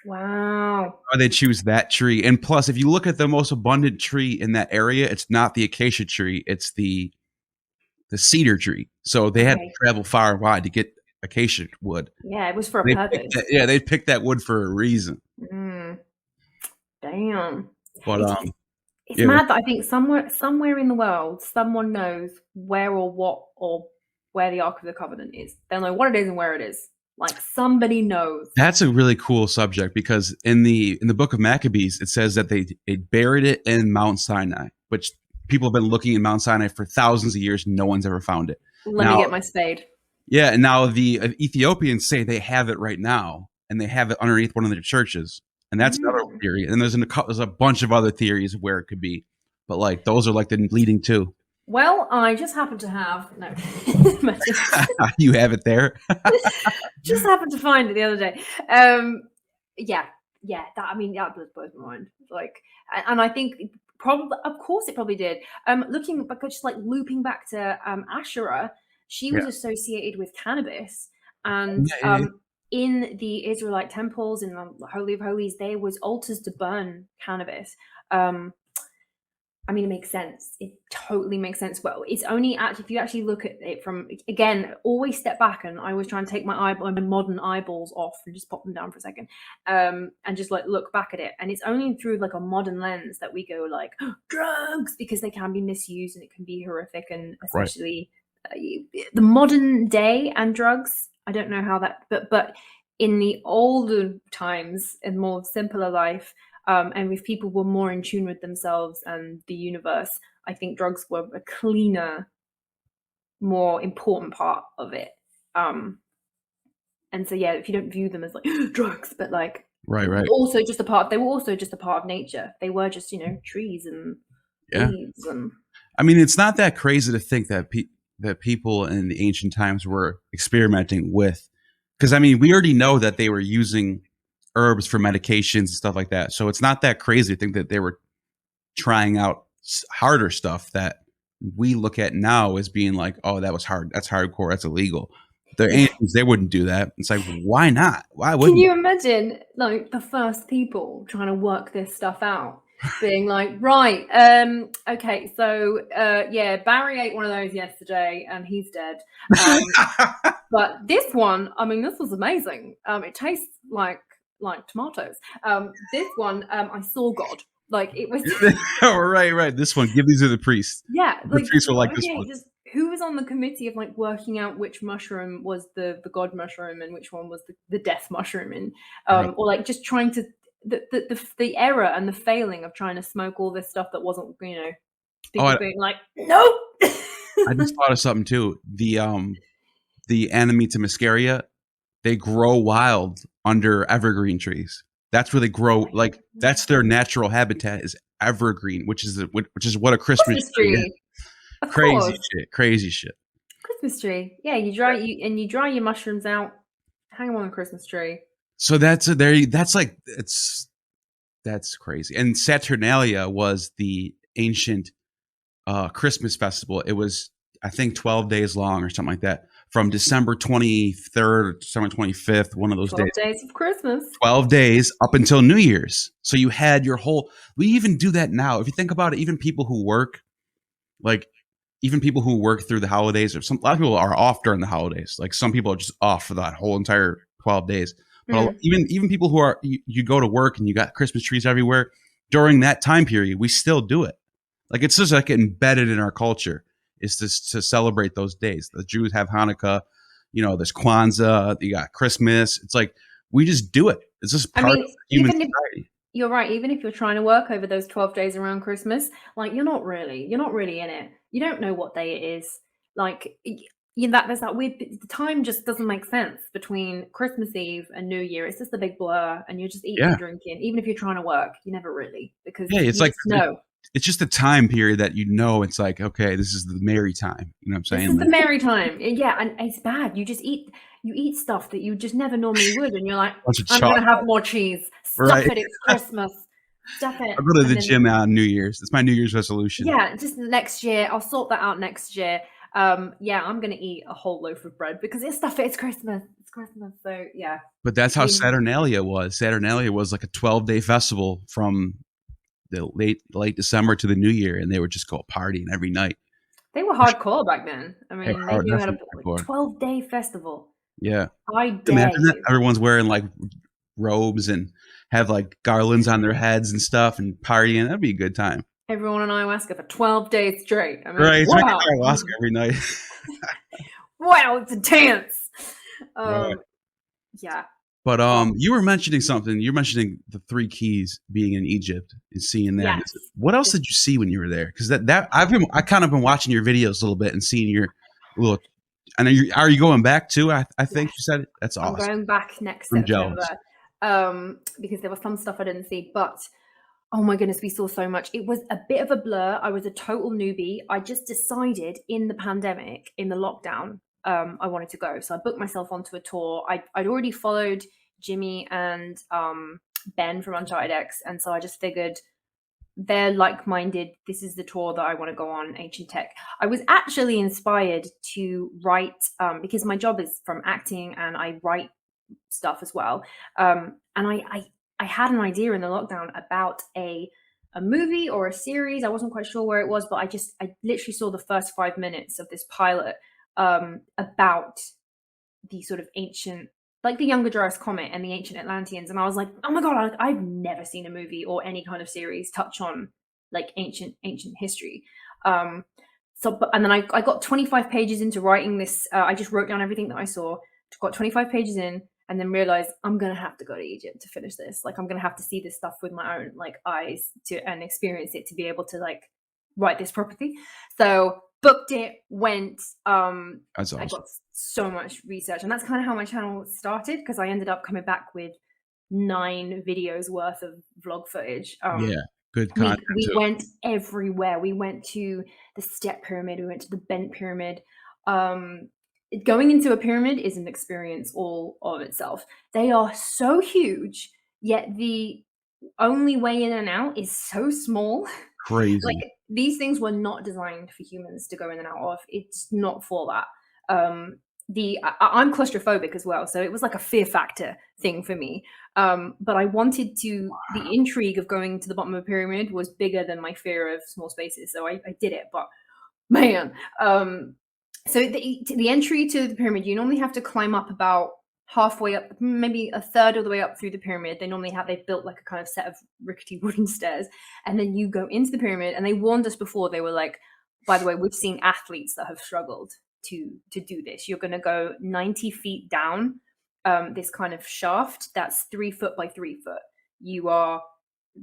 Wow.
Why they choose that tree. And plus, if you look at the most abundant tree in that area, it's not the acacia tree, it's the cedar tree. So they had to travel far and wide to get acacia wood.
Yeah, it was for a purpose.
They picked that wood for a reason.
Damn.
But
it's mad that I think somewhere in the world, someone knows where or what or where the Ark of the Covenant is. They'll know what it is and where it is. Like somebody knows.
That's a really cool subject, because in the book of Maccabees, it says that they buried it in Mount Sinai, which people have been looking in Mount Sinai for thousands of years. No one's ever found it.
Let me get my spade.
Yeah, and now the Ethiopians say they have it right now, and they have it underneath one of their churches, and that's another theory. And there's a bunch of other theories of where it could be, but like those are like the leading two.
Well, I just happen to have
You have it there.
Just happened to find it the other day. Yeah. That blows my mind. Like, and I think probably, of course, it probably did. Looking back, just like looping back to Asherah, she was associated with cannabis, and in the Israelite temples, in the Holy of Holies, there was altars to burn cannabis. I mean, it makes sense. It totally makes sense. But it's only actually, if you actually look at it from, again, always step back, and I always try and take my modern eyeballs off and just pop them down for a second, and just like look back at it. And it's only through like a modern lens that we go like, drugs, because they can be misused and it can be horrific, and especially the modern day and drugs. I don't know how that, but in the older times and more simpler life, and if people were more in tune with themselves and the universe, I think drugs were a cleaner, more important part of it. And so, yeah, if you don't view them as like drugs, but like
right,
also just a part. They were also just a part of nature. They were just trees and leaves. And
I mean, it's not that crazy to think that people in the ancient times were experimenting with, because I mean, we already know that they were using herbs for medications and stuff like that. So it's not that crazy to think that they were trying out harder stuff that we look at now as being like, oh, that was hard. That's hardcore. That's illegal. The ancients, they wouldn't do that. It's like, why not? Why wouldn't?
Can you imagine like the first people trying to work this stuff out? Being like, right, okay, so Barry ate one of those yesterday and he's dead. But this one, I mean, this was amazing. It tastes like tomatoes. This one, I saw God. Like it was.
Oh, right. This one, give these to the priest.
Yeah,
the priest will like this one.
Who was on the committee of like working out which mushroom was the God mushroom and which one was the death mushroom, and or like just trying to the error and the failing of trying to smoke all this stuff that wasn't people being like, nope.
I just thought of something too. The Amanita muscaria, they grow wild under evergreen trees. That's where they grow. Like that's their natural habitat, is evergreen, which is what a Christmas tree is. Crazy shit.
Christmas tree. Yeah, you dry your mushrooms out, hang them on a Christmas tree.
So that's crazy. And Saturnalia was the ancient Christmas festival. It was, I think, 12 days long or something like that, from December 23rd or December 25th, one of those
12 days of Christmas.
12 days up until New Year's. So you had your whole. We even do that now. If you think about it, even people who work through the holidays, or a lot of people are off during the holidays. Like some people are just off for that whole entire 12 days. But even people who are, you go to work and you got Christmas trees everywhere during that time period, we still do it. Like it's just like embedded in our culture is to celebrate those days. The Jews have Hanukkah, there's Kwanzaa, you got Christmas. It's like we just do it. It's just part of human society.
You're right. Even if you're trying to work over those 12 days around Christmas, like you're not really in it. You don't know what day it is. Like there's that weird. The time just doesn't make sense between Christmas Eve and New Year. It's just a big blur, and you're just eating and drinking. Even if you're trying to work, you never really, because
it's like
no.
it's just a time period that it's like, okay, this is the merry time. You know what I'm saying?
This is the merry time. Yeah, and it's bad. You eat stuff that you just never normally would, and you're like, I'm gonna have more cheese. Stuff it. It's Christmas. Stuff it.
I'll go to the gym on New Year's. It's my New Year's resolution.
Yeah, just next year. I'll sort that out next year. Yeah, I'm gonna eat a whole loaf of bread because it's stuff it. It's Christmas. It's Christmas. So yeah.
But that's how Saturnalia was. Saturnalia was like a 12-day festival from the late December to the New Year, and they would just go partying every night.
They were hardcore back then. I mean, they knew how to put a 12-day festival.
Yeah.
I dare you.
Everyone's wearing like robes and have like garlands on their heads and stuff and partying. That'd be a good time.
Everyone on ayahuasca for 12 days straight. I mean,
right.
Wow.
Ayahuasca every night.
Wow, it's a dance.
Right.
Yeah.
But you were mentioning something. You're mentioning the 3 keys being in Egypt and seeing that.
Yes.
What else did you see when you were there? Because I kind of been watching your videos a little bit and seeing your little. And are you going back too? I think you said it. That's awesome.
I'm going back next
I'm
September
jealous.
Because there was some stuff I didn't see, but oh my goodness, we saw so much. It was a bit of a blur. I was a total newbie. I just decided in the pandemic, in the lockdown, I wanted to go. So I booked myself onto a tour. I'd already followed Jimmy and Ben from Psychedelics, and so I just figured they're like-minded. This is the tour that I want to go on, Ancient Tech. I was actually inspired to write because my job is from acting and I write stuff as well. And I had an idea in the lockdown about a movie or a series. I wasn't quite sure where it was, but I literally saw the first 5 minutes of this pilot about the sort of ancient, like the Younger Dryas Comet and the ancient Atlanteans. And I was like, oh my God, I've never seen a movie or any kind of series touch on like ancient history. And then I got 25 pages into writing this. I just wrote down everything that I saw, got 25 pages in, and then realized I'm going to have to go to Egypt to finish this. Like, I'm going to have to see this stuff with my own like eyes and experience it to be able to like write this properly. So booked it, went.
That's awesome.
I got so much research, and that's kind of how my channel started, because I ended up coming back with 9 videos worth of vlog footage.
Yeah, good content.
We went everywhere. We went to the Step Pyramid. We went to the Bent Pyramid. Going into a pyramid is an experience all of itself. They are so huge, yet the only way in and out is so small.
Crazy.
Like, these things were not designed for humans to go in and out of. It's not for that. I'm claustrophobic as well, so it was like a fear factor thing for me. But I wanted to. The intrigue of going to the bottom of a pyramid was bigger than my fear of small spaces, so I did it. But man, so the entry to the pyramid, you normally have to climb up about halfway up, maybe a third of the way up through the pyramid. They've built like a kind of set of rickety wooden stairs, and then you go into the pyramid. And they warned us before. They were like, by the way, we've seen athletes that have struggled to do this. You're going to go 90 feet down this kind of shaft that's 3 foot by 3 foot. You are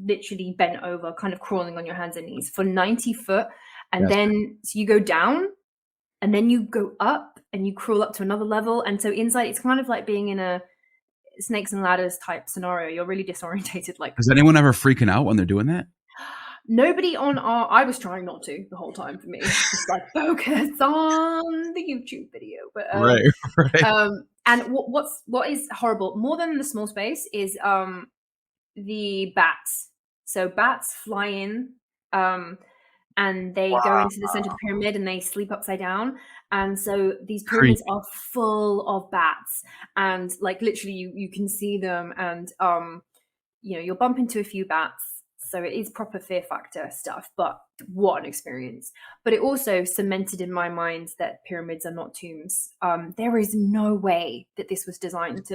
literally bent over, kind of crawling on your hands and knees for 90 foot. And then so you go down, and then you go up and you crawl up to another level. And so inside, it's kind of like being in a snakes and ladders type scenario. You're really disorientated. Like,
is anyone ever freaking out when they're doing that?
Nobody on I was trying not to the whole time. For me, just like focus on the YouTube video. But
right.
And what is horrible more than the small space is the bats. So bats fly in, and they go into the center of the pyramid and they sleep upside down. And so these pyramids are full of bats, and like literally you can see them, and you'll bump into a few bats. So it is proper fear factor stuff, but what an experience. But it also cemented in my mind that pyramids are not tombs. There is no way that this was designed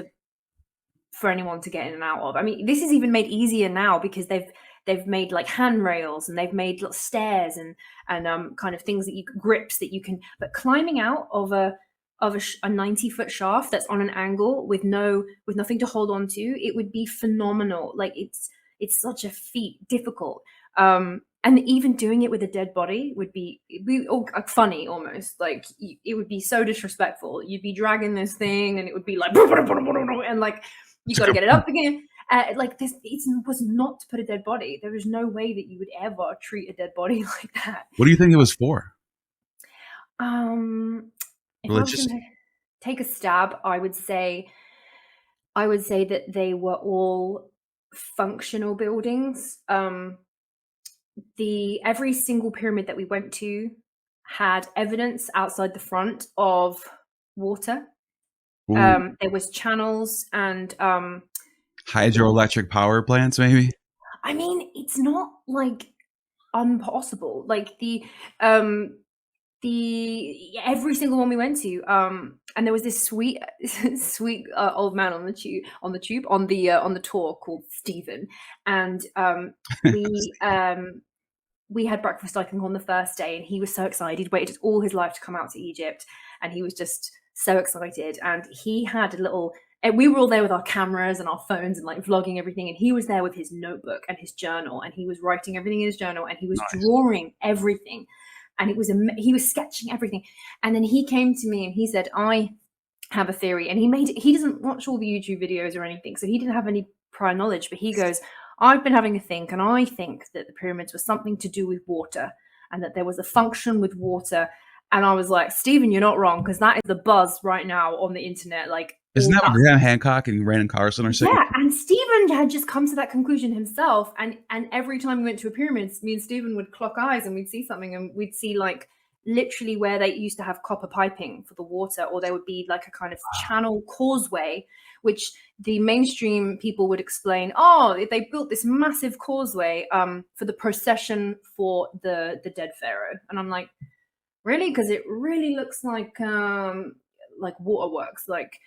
for anyone to get in and out of. I mean, this is even made easier now because they've made like handrails, and they've made little stairs and kind of things that grips that you can. But climbing out of a 90-foot shaft that's on an angle with nothing to hold on to, it would be phenomenal. Like it's such a feat, difficult. And even doing it with a dead body would be funny almost. Like it would be so disrespectful. You'd be dragging this thing, and it would be like, and like you got to get it up again. like this, it was not to put a dead body. There is no way that you would ever treat a dead body like that.
What do you think it was for?
If I was going to take a stab, I would say that they were all functional buildings. Every single pyramid that we went to had evidence outside the front of water. There was channels and
hydroelectric power plants, maybe.
I mean, it's not like impossible. Like every single one we went to, and there was this sweet old man on the tour called Stephen, and we had breakfast, I think, on the first day, and he was so excited. He'd waited all his life to come out to Egypt, and he was just so excited. And he had we were all there with our cameras and our phones and like vlogging everything, and he was there with his notebook and his journal, and he was writing everything in his journal, and he was drawing everything, and he was sketching everything. And then he came to me and he said, I have a theory. And he doesn't watch all the YouTube videos or anything, so he didn't have any prior knowledge, but he goes, I've been having a think, and I think that the pyramids were something to do with water, and that there was a function with water. And I was like, Stephen, you're not wrong, because that is the buzz right now on the internet. Like,
isn't that Graham Hancock and Brandon Carson or something?
Yeah, and Stephen had just come to that conclusion himself. And every time we went to a pyramid, me and Stephen would clock eyes, and we'd see something, and we'd see like literally where they used to have copper piping for the water, or there would be like a kind of channel causeway, which the mainstream people would explain, they built this massive causeway for the procession for the dead pharaoh. And I'm like, really? Because it really looks like waterworks. Like,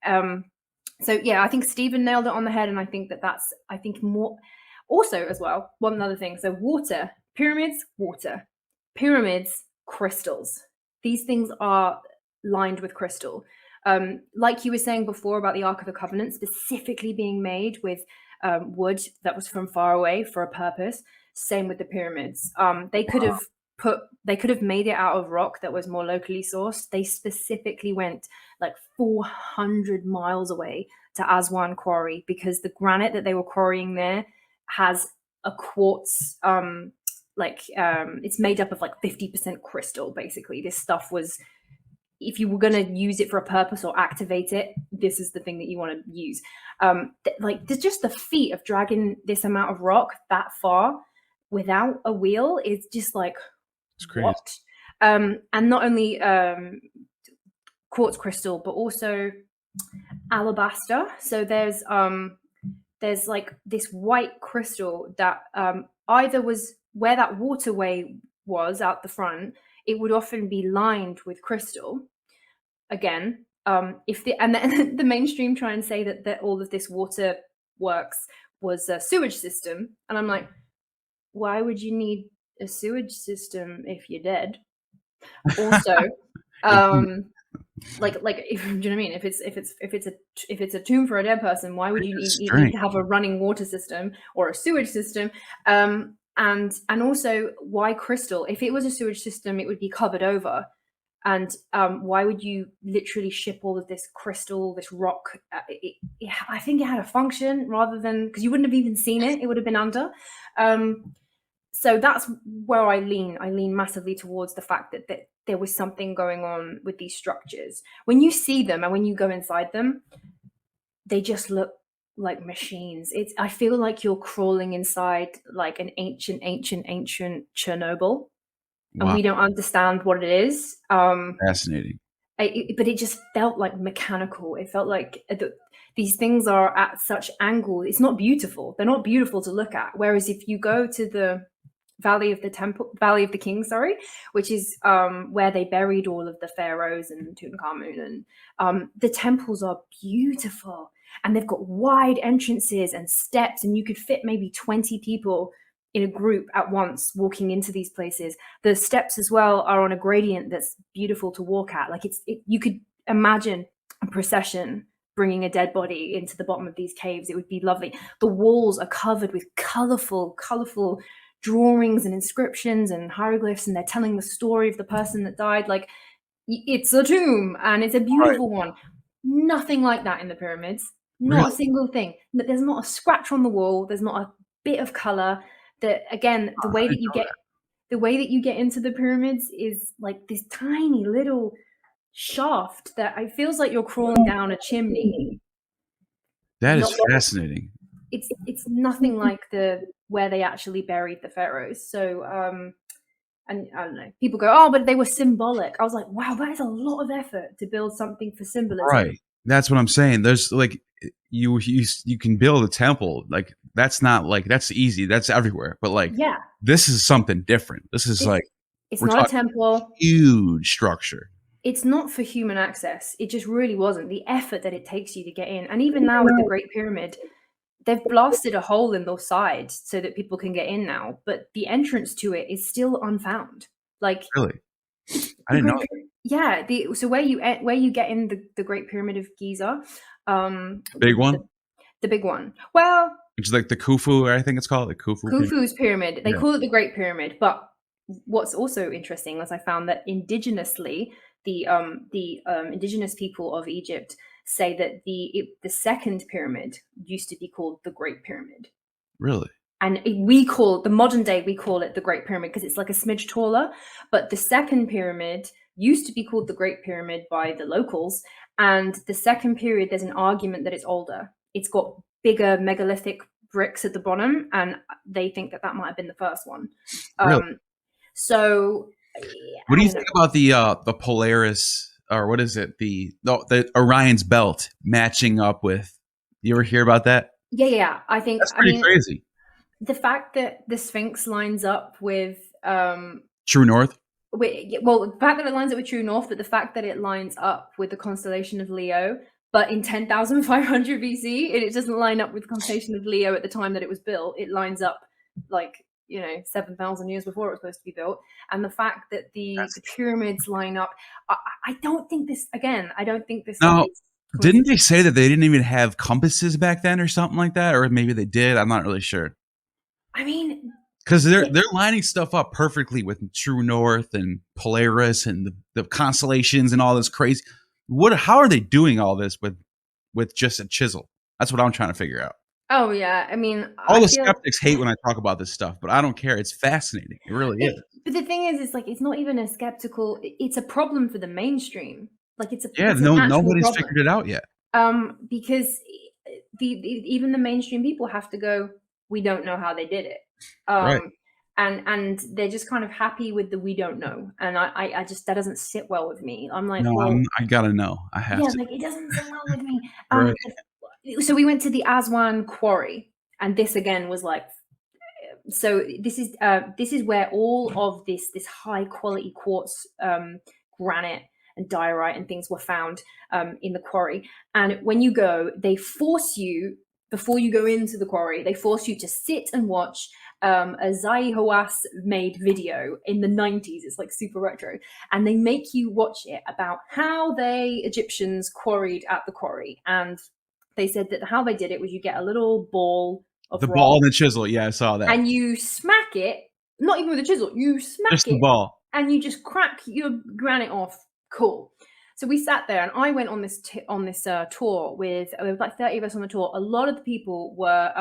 so yeah, I think Stephen nailed it on the head, and I think that's more. Also, as well, one other thing. So water, pyramids, crystals. These things are lined with crystal. Like you were saying before about the Ark of the Covenant specifically being made with wood that was from far away for a purpose. Same with the pyramids. They could have made it out of rock that was more locally sourced. They specifically went like 400 miles away to Aswan Quarry, because the granite that they were quarrying there has a quartz, it's made up of like 50% crystal, basically. This stuff was, if you were going to use it for a purpose or activate it, this is the thing that you want to use. Just the feat of dragging this amount of rock that far without a wheel is just like,
it's crazy.
What? And not only quartz crystal, but also alabaster. So there's like this white crystal that either was where that waterway was out the front, it would often be lined with crystal. Again, then the mainstream try and say that all of this water works was a sewage system, and I'm like, why would you need a sewage system if you're dead? Also, like if, do you know what I mean? If it's a tomb for a dead person, why would you need to have a running water system or a sewage system? And also, why crystal? If it was a sewage system, it would be covered over. And why would you literally ship all of this crystal, this rock? I think it had a function rather than, because you wouldn't have even seen it. It would have been under. So that's where I lean. I lean massively towards the fact that there was something going on with these structures. When you see them and when you go inside them, they just look like machines. I feel like you're crawling inside like an ancient Chernobyl. Wow. And we don't understand what it is.
Fascinating.
But it just felt like mechanical. It felt like these things are at such angle. It's not beautiful. They're not beautiful to look at. Whereas if you go to the Valley of the Kings, which is where they buried all of the pharaohs and Tutankhamun, and the temples are beautiful, and they've got wide entrances and steps, and you could fit maybe 20 people in a group at once walking into these places. The steps as well are on a gradient that's beautiful to walk at. Like you could imagine a procession bringing a dead body into the bottom of these caves. It would be lovely. The walls are covered with colorful drawings and inscriptions and hieroglyphs, and they're telling the story of the person that died. Like, it's a tomb, and it's a beautiful one. Nothing like that in the pyramids. Not
Really?
a single thing. There's not a scratch on the wall. There's not a bit of color. That again, the way that you get into the pyramids is like this tiny little shaft that it feels like you're crawling down a chimney.
That is fascinating.
It's nothing like where they actually buried the pharaohs. So and I don't know, people go, oh, but they were symbolic. I was like, wow, that is a lot of effort to build something for symbolism.
Right. That's what I'm saying. There's like you can build a temple. Like that's not like that's easy. That's everywhere. But like this is something different. This is
it's not a temple.
Huge structure.
It's not for human access. It just really wasn't. The effort that it takes you to get in. And even now with the Great Pyramid, they've blasted a hole in the side so that people can get in now, but the entrance to it is still unfound. Like
really, I didn't know.
Yeah, so where you get in the Great Pyramid of Giza,
big one,
the big one. Well,
it's like the Khufu, I think it's called the
Khufu's pyramid. They call it the Great Pyramid, but what's also interesting is I found that indigenously, the indigenous people of Egypt say that the second pyramid used to be called the Great Pyramid.
Really?
And modern day we call it the Great Pyramid because it's like a smidge taller. But the second pyramid used to be called the Great Pyramid by the locals. And the second period, there's an argument that it's older. It's got bigger megalithic bricks at the bottom, and they think that might have been the first one.
Really?
So,
what do you think about the Polaris, or what is it? The Orion's belt matching up with? You ever hear about that?
Yeah. I think
that's pretty crazy.
The fact that the Sphinx lines up with
True North.
Well, the fact that it lines up with True North, but the fact that it lines up with the constellation of Leo, but in 10,500 BC, it doesn't line up with the constellation of Leo at the time that it was built. It lines up like 7,000 years before it was supposed to be built. And the fact that the pyramids line up, I don't think this. Again, I don't think this.
No, didn't they say that they didn't even have compasses back then, or something like that, or maybe they did? I'm not really sure.
I mean,
because they're lining stuff up perfectly with True North and Polaris and the constellations and all this crazy. How are they doing all this with just a chisel? That's what I'm trying to figure out.
Oh yeah, I mean,
all the skeptics hate when I talk about this stuff, but I don't care. It's fascinating. It really is.
But the thing is, it's not even a skeptical. It's a problem for the mainstream. Like it's
nobody's figured it out yet.
Because even the mainstream people have to go, we don't know how they did it.
Right.
And they're just kind of happy with the we don't know, and I just that doesn't sit well with me. I'm like,
I gotta know. I have to.
Like it doesn't sit well with me.
Right.
So we went to the Aswan quarry, and this again was like, so this is where all of this high quality quartz, granite and diorite and things were found in the quarry. And when you go, they force you, before you go into the quarry, they force you to sit and watch a Zai Hawass made video in the 90s. It's like super retro. And they make you watch it about how Egyptians quarried at the quarry. And they said that how they did it was you get a little ball of rock,
ball and the chisel. Yeah, I saw that.
And you smack it, not even with a chisel, you smack
just the ball.
And you just crack your granite off. Cool. So we sat there, and I went on this tour with like 30 of us on the tour. A lot of the people were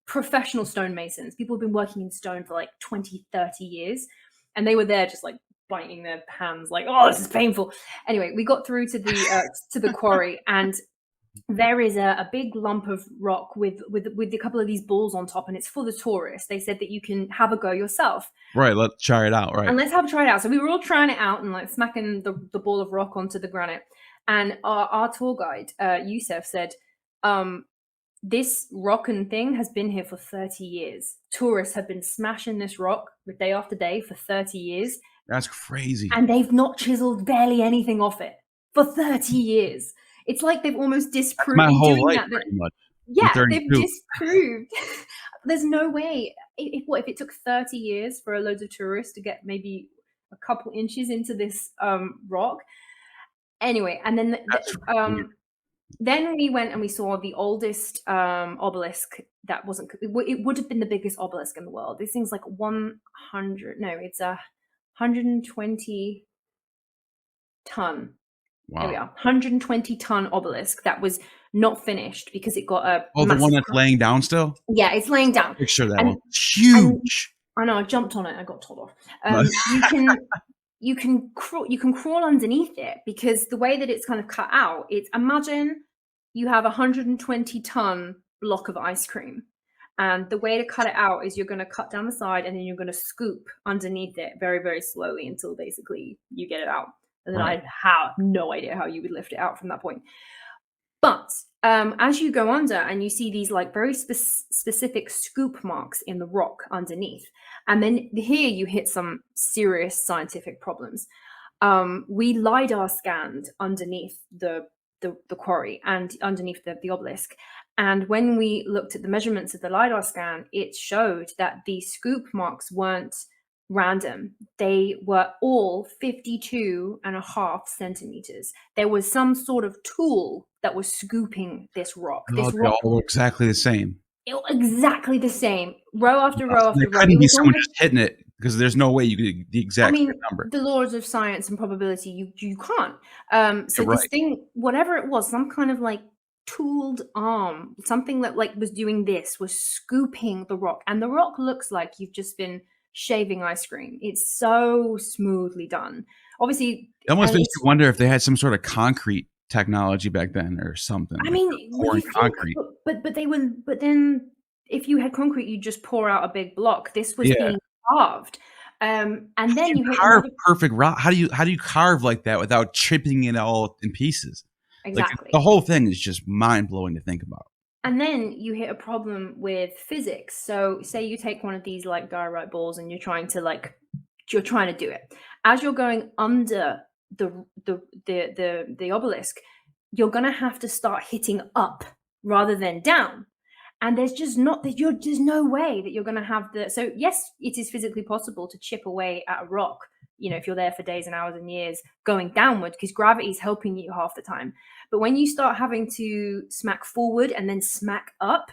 professional stonemasons. People have been working in stone for like 20, 30 years. And they were there just like biting their hands like, oh, this is painful. Anyway, we got through to the quarry, and there is a big lump of rock with a couple of these balls on top, and it's for the tourists. They said that you can have a go yourself.
Right, let's try it out. Right,
and let's try it out. So we were all trying it out and like smacking the ball of rock onto the granite. And our tour guide, Yusef, said, this rockin' thing has been here for 30 years. Tourists have been smashing this rock day after day for 30 years.
That's crazy.
And they've not chiseled barely anything off it for 30 years. It's like they've almost disproved
my whole
doing
life,
that.
pretty much.
Yeah, they've disproved. There's no way. If it took 30 years for loads of tourists to get maybe a couple inches into this rock. Anyway, and then then we went and we saw the oldest obelisk that wasn't. It would have been the biggest obelisk in the world. This thing's like 100. No, it's 120 ton.
Wow.
There we are. 120 ton obelisk that was not finished because it got a
the one that's laying down still.
Yeah, it's laying down.
Picture that one. It's huge.
I know. I jumped on it. I got told off. You can crawl underneath it because the way that it's kind of cut out, it's imagine you have 120-ton block of ice cream. And the way to cut it out is you're going to cut down the side and then you're going to scoop underneath it very, very slowly until basically you get it out. And then I have no idea how you would lift it out from that point. But as you go under and you see these like very specific scoop marks in the rock underneath, and then here you hit some serious scientific problems. We LiDAR scanned underneath the quarry and underneath the obelisk. And when we looked at the measurements of the LiDAR scan, it showed that the scoop marks weren't random. They were all 52.5 centimeters. There was some sort of tool that was scooping this rock.
They all were exactly the same.
Exactly the same, row after row after row.
Couldn't be someone just hitting it because there's no way you could get the exact number.
The laws of science and probability, you can't. So this thing, whatever it was, some kind of like tooled arm, something that like was doing this, was scooping the rock, and the rock looks like you've just been shaving ice cream. It's so smoothly done. Obviously,
it almost makes you wonder if they had some sort of concrete technology back then or something.
I mean,
pouring concrete.
But they were. But then, if you had concrete, you just pour out a big block. This was being carved, and then you
carve perfect rock. How do you carve like that without chipping it all in pieces?
Exactly.
Like, the whole thing is just mind blowing to think about.
And then you hit a problem with physics. So say you take one of these like diorite balls and you're trying to do it. As you're going under the obelisk, you're gonna have to start hitting up rather than down. And there's just there's no way that you're gonna have so yes, it is physically possible to chip away at a rock, if you're there for days and hours and years going downward, because gravity is helping you half the time. But when you start having to smack forward and then smack up,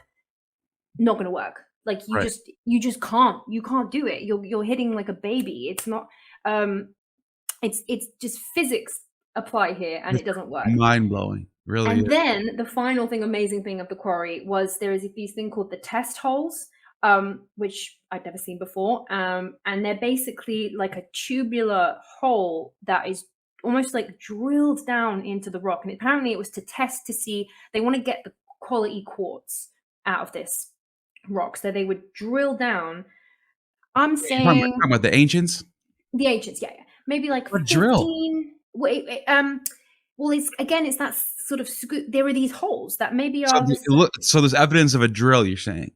not going to work. Like you just can't do it. You're hitting like a baby. It's not, it's just physics apply here and it doesn't work.
Mind blowing. Really.
And then the final amazing thing of the quarry was there is these thing called the test holes, which I'd never seen before. And they're basically like a tubular hole that is almost like drilled down into the rock. And apparently it was to test to see, they want to get the quality quartz out of this rock. So they would drill down. I'm saying...
Talking about the ancients?
The ancients, yeah. Maybe like 15...
drill.
Well, it's that sort of... There are these holes that maybe are...
So there's evidence of a drill, you're saying?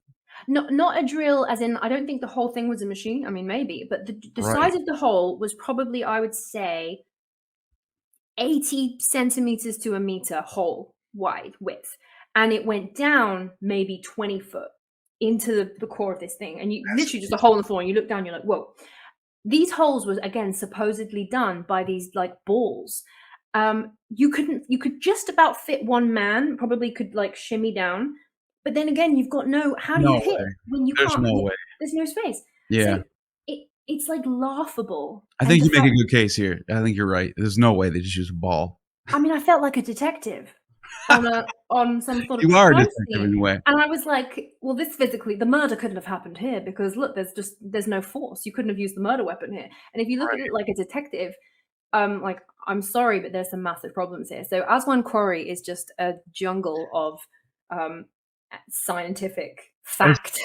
Not a drill as in, I don't think the whole thing was a machine. I mean, maybe. But the size of the hole was probably, I would say, 80 centimeters to a meter hole wide width. And it went down maybe 20 foot into the core of this thing. And you literally just a hole in the floor and you look down, you're like, whoa. These holes was, again, supposedly done by these like balls. You could just about fit one man, probably could like shimmy down. But then again, you've got how do you hit when you can't?
No way.
There's no space.
Yeah.
So it's like laughable.
I think you make a good case here. I think you're right. There's no way they just use a ball.
I mean, I felt like a detective on some sort of.
You are a detective in a way.
And I was like, well, this physically, the murder couldn't have happened here because look, there's no force. You couldn't have used the murder weapon here. And if you look at it like a detective, I'm sorry, but there's some massive problems here. So Aswan Quarry is just a jungle of scientific fact.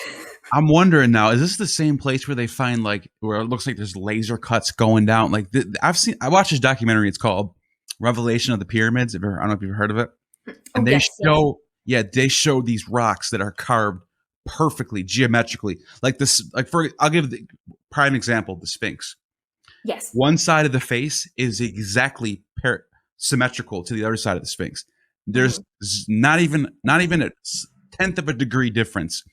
I'm wondering now, is this the same place where they find where it looks like there's laser cuts going down? Like I watched this documentary. It's called Revelation of the Pyramids. I don't know if you've heard of it. And they show these rocks that are carved perfectly geometrically. Like this, I'll give the prime example, the Sphinx.
Yes.
One side of the face is exactly symmetrical to the other side of the Sphinx. There's not even a tenth of a degree difference.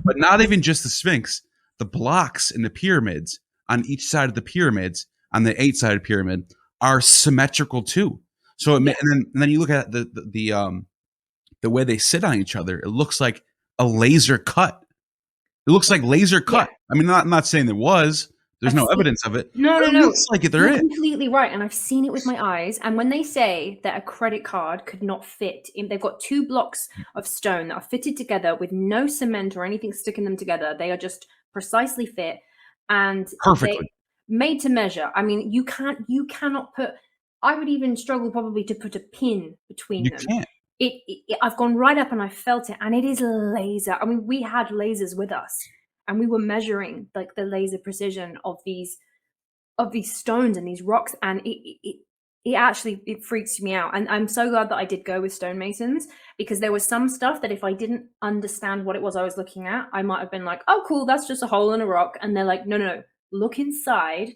But not even just the Sphinx, the blocks in the pyramids on each side of the pyramids, on the 8-sided pyramid, are symmetrical too. So and then you look at the way they sit on each other, it looks like a laser cut. It looks like laser cut. Yeah. I mean, I'm not saying there was. There's no evidence of it.
No.
It looks like it. There
You're
is.
completely right, and I've seen it with my eyes. And when they say that a credit card could not fit in, they've got 2 blocks of stone that are fitted together with no cement or anything sticking them together. They are just precisely fit and
Perfectly.
made to measure. I mean, you cannot put. I would even struggle probably to put a pin between them.
Can't.
I've gone right up and I felt it, and it is laser. I mean, we had lasers with us, and we were measuring like the laser precision of these stones and these rocks, and it actually freaks me out. And I'm so glad that I did go with stonemasons, because there was some stuff that if I didn't understand what it was I was looking at, I might have been like, oh cool, that's just a hole in a rock. And they're like, no, look inside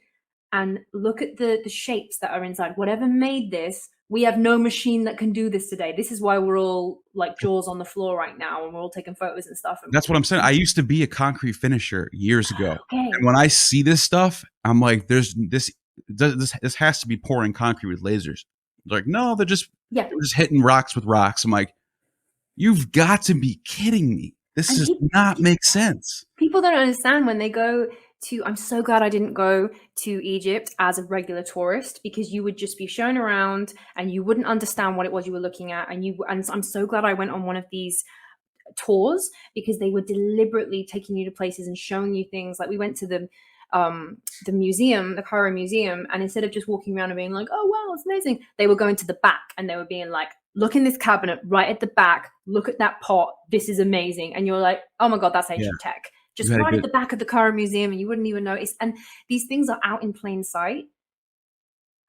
and look at the shapes that are inside. Whatever made this, we have no machine that can do this today. This is why we're all like jaws on the floor right now, and we're all taking photos and stuff.
That's what I'm saying. I used to be a concrete finisher years ago.
Okay.
And when I see this stuff, I'm like, this has to be pouring concrete with lasers. They're like, no, they're just hitting rocks with rocks. I'm like, you've got to be kidding me. This does not make sense.
People don't understand when they go to, I'm so glad I didn't go to Egypt as a regular tourist, because you would just be shown around and you wouldn't understand what it was you were looking at. And I'm so glad I went on one of these tours, because they were deliberately taking you to places and showing you things. Like we went to the museum, the Cairo Museum, and instead of just walking around and being like, oh wow, it's amazing, they were going to the back and they were being like, look in this cabinet right at the back, look at that pot, this is amazing. And you're like, oh my god, that's ancient tech, just right at the back of the Cairo Museum, and you wouldn't even notice. And these things are out in plain sight,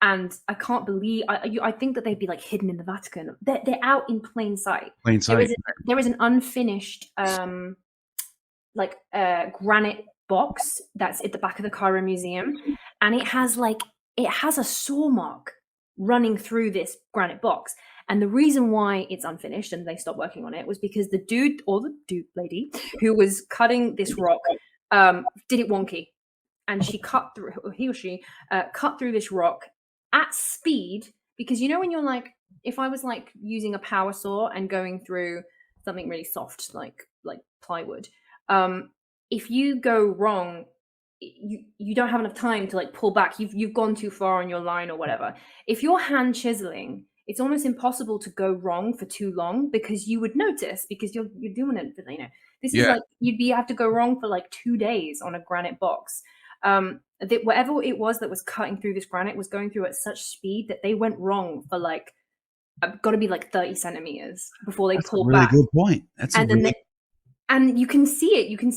and I can't believe I think that they'd be like hidden in the Vatican. They're out in plain sight. There is an unfinished granite box that's at the back of the Cairo Museum, and it has a saw mark running through this granite box. And the reason why it's unfinished and they stopped working on it was because the dude or the lady who was cutting this rock did it wonky, and he or she cut through this rock at speed. Because you know when you're like, if I was like using a power saw and going through something really soft like plywood, if you go wrong, you don't have enough time to like pull back. You've gone too far on your line or whatever. If you're hand chiseling, it's almost impossible to go wrong for too long, because you would notice, because you're doing it. This is like you'd have to go wrong for like 2 days on a granite box. That whatever it was that was cutting through this granite was going through at such speed that they went wrong for like got to be like 30 centimeters before they pulled back.
That's a really good point.
And you can see it. You can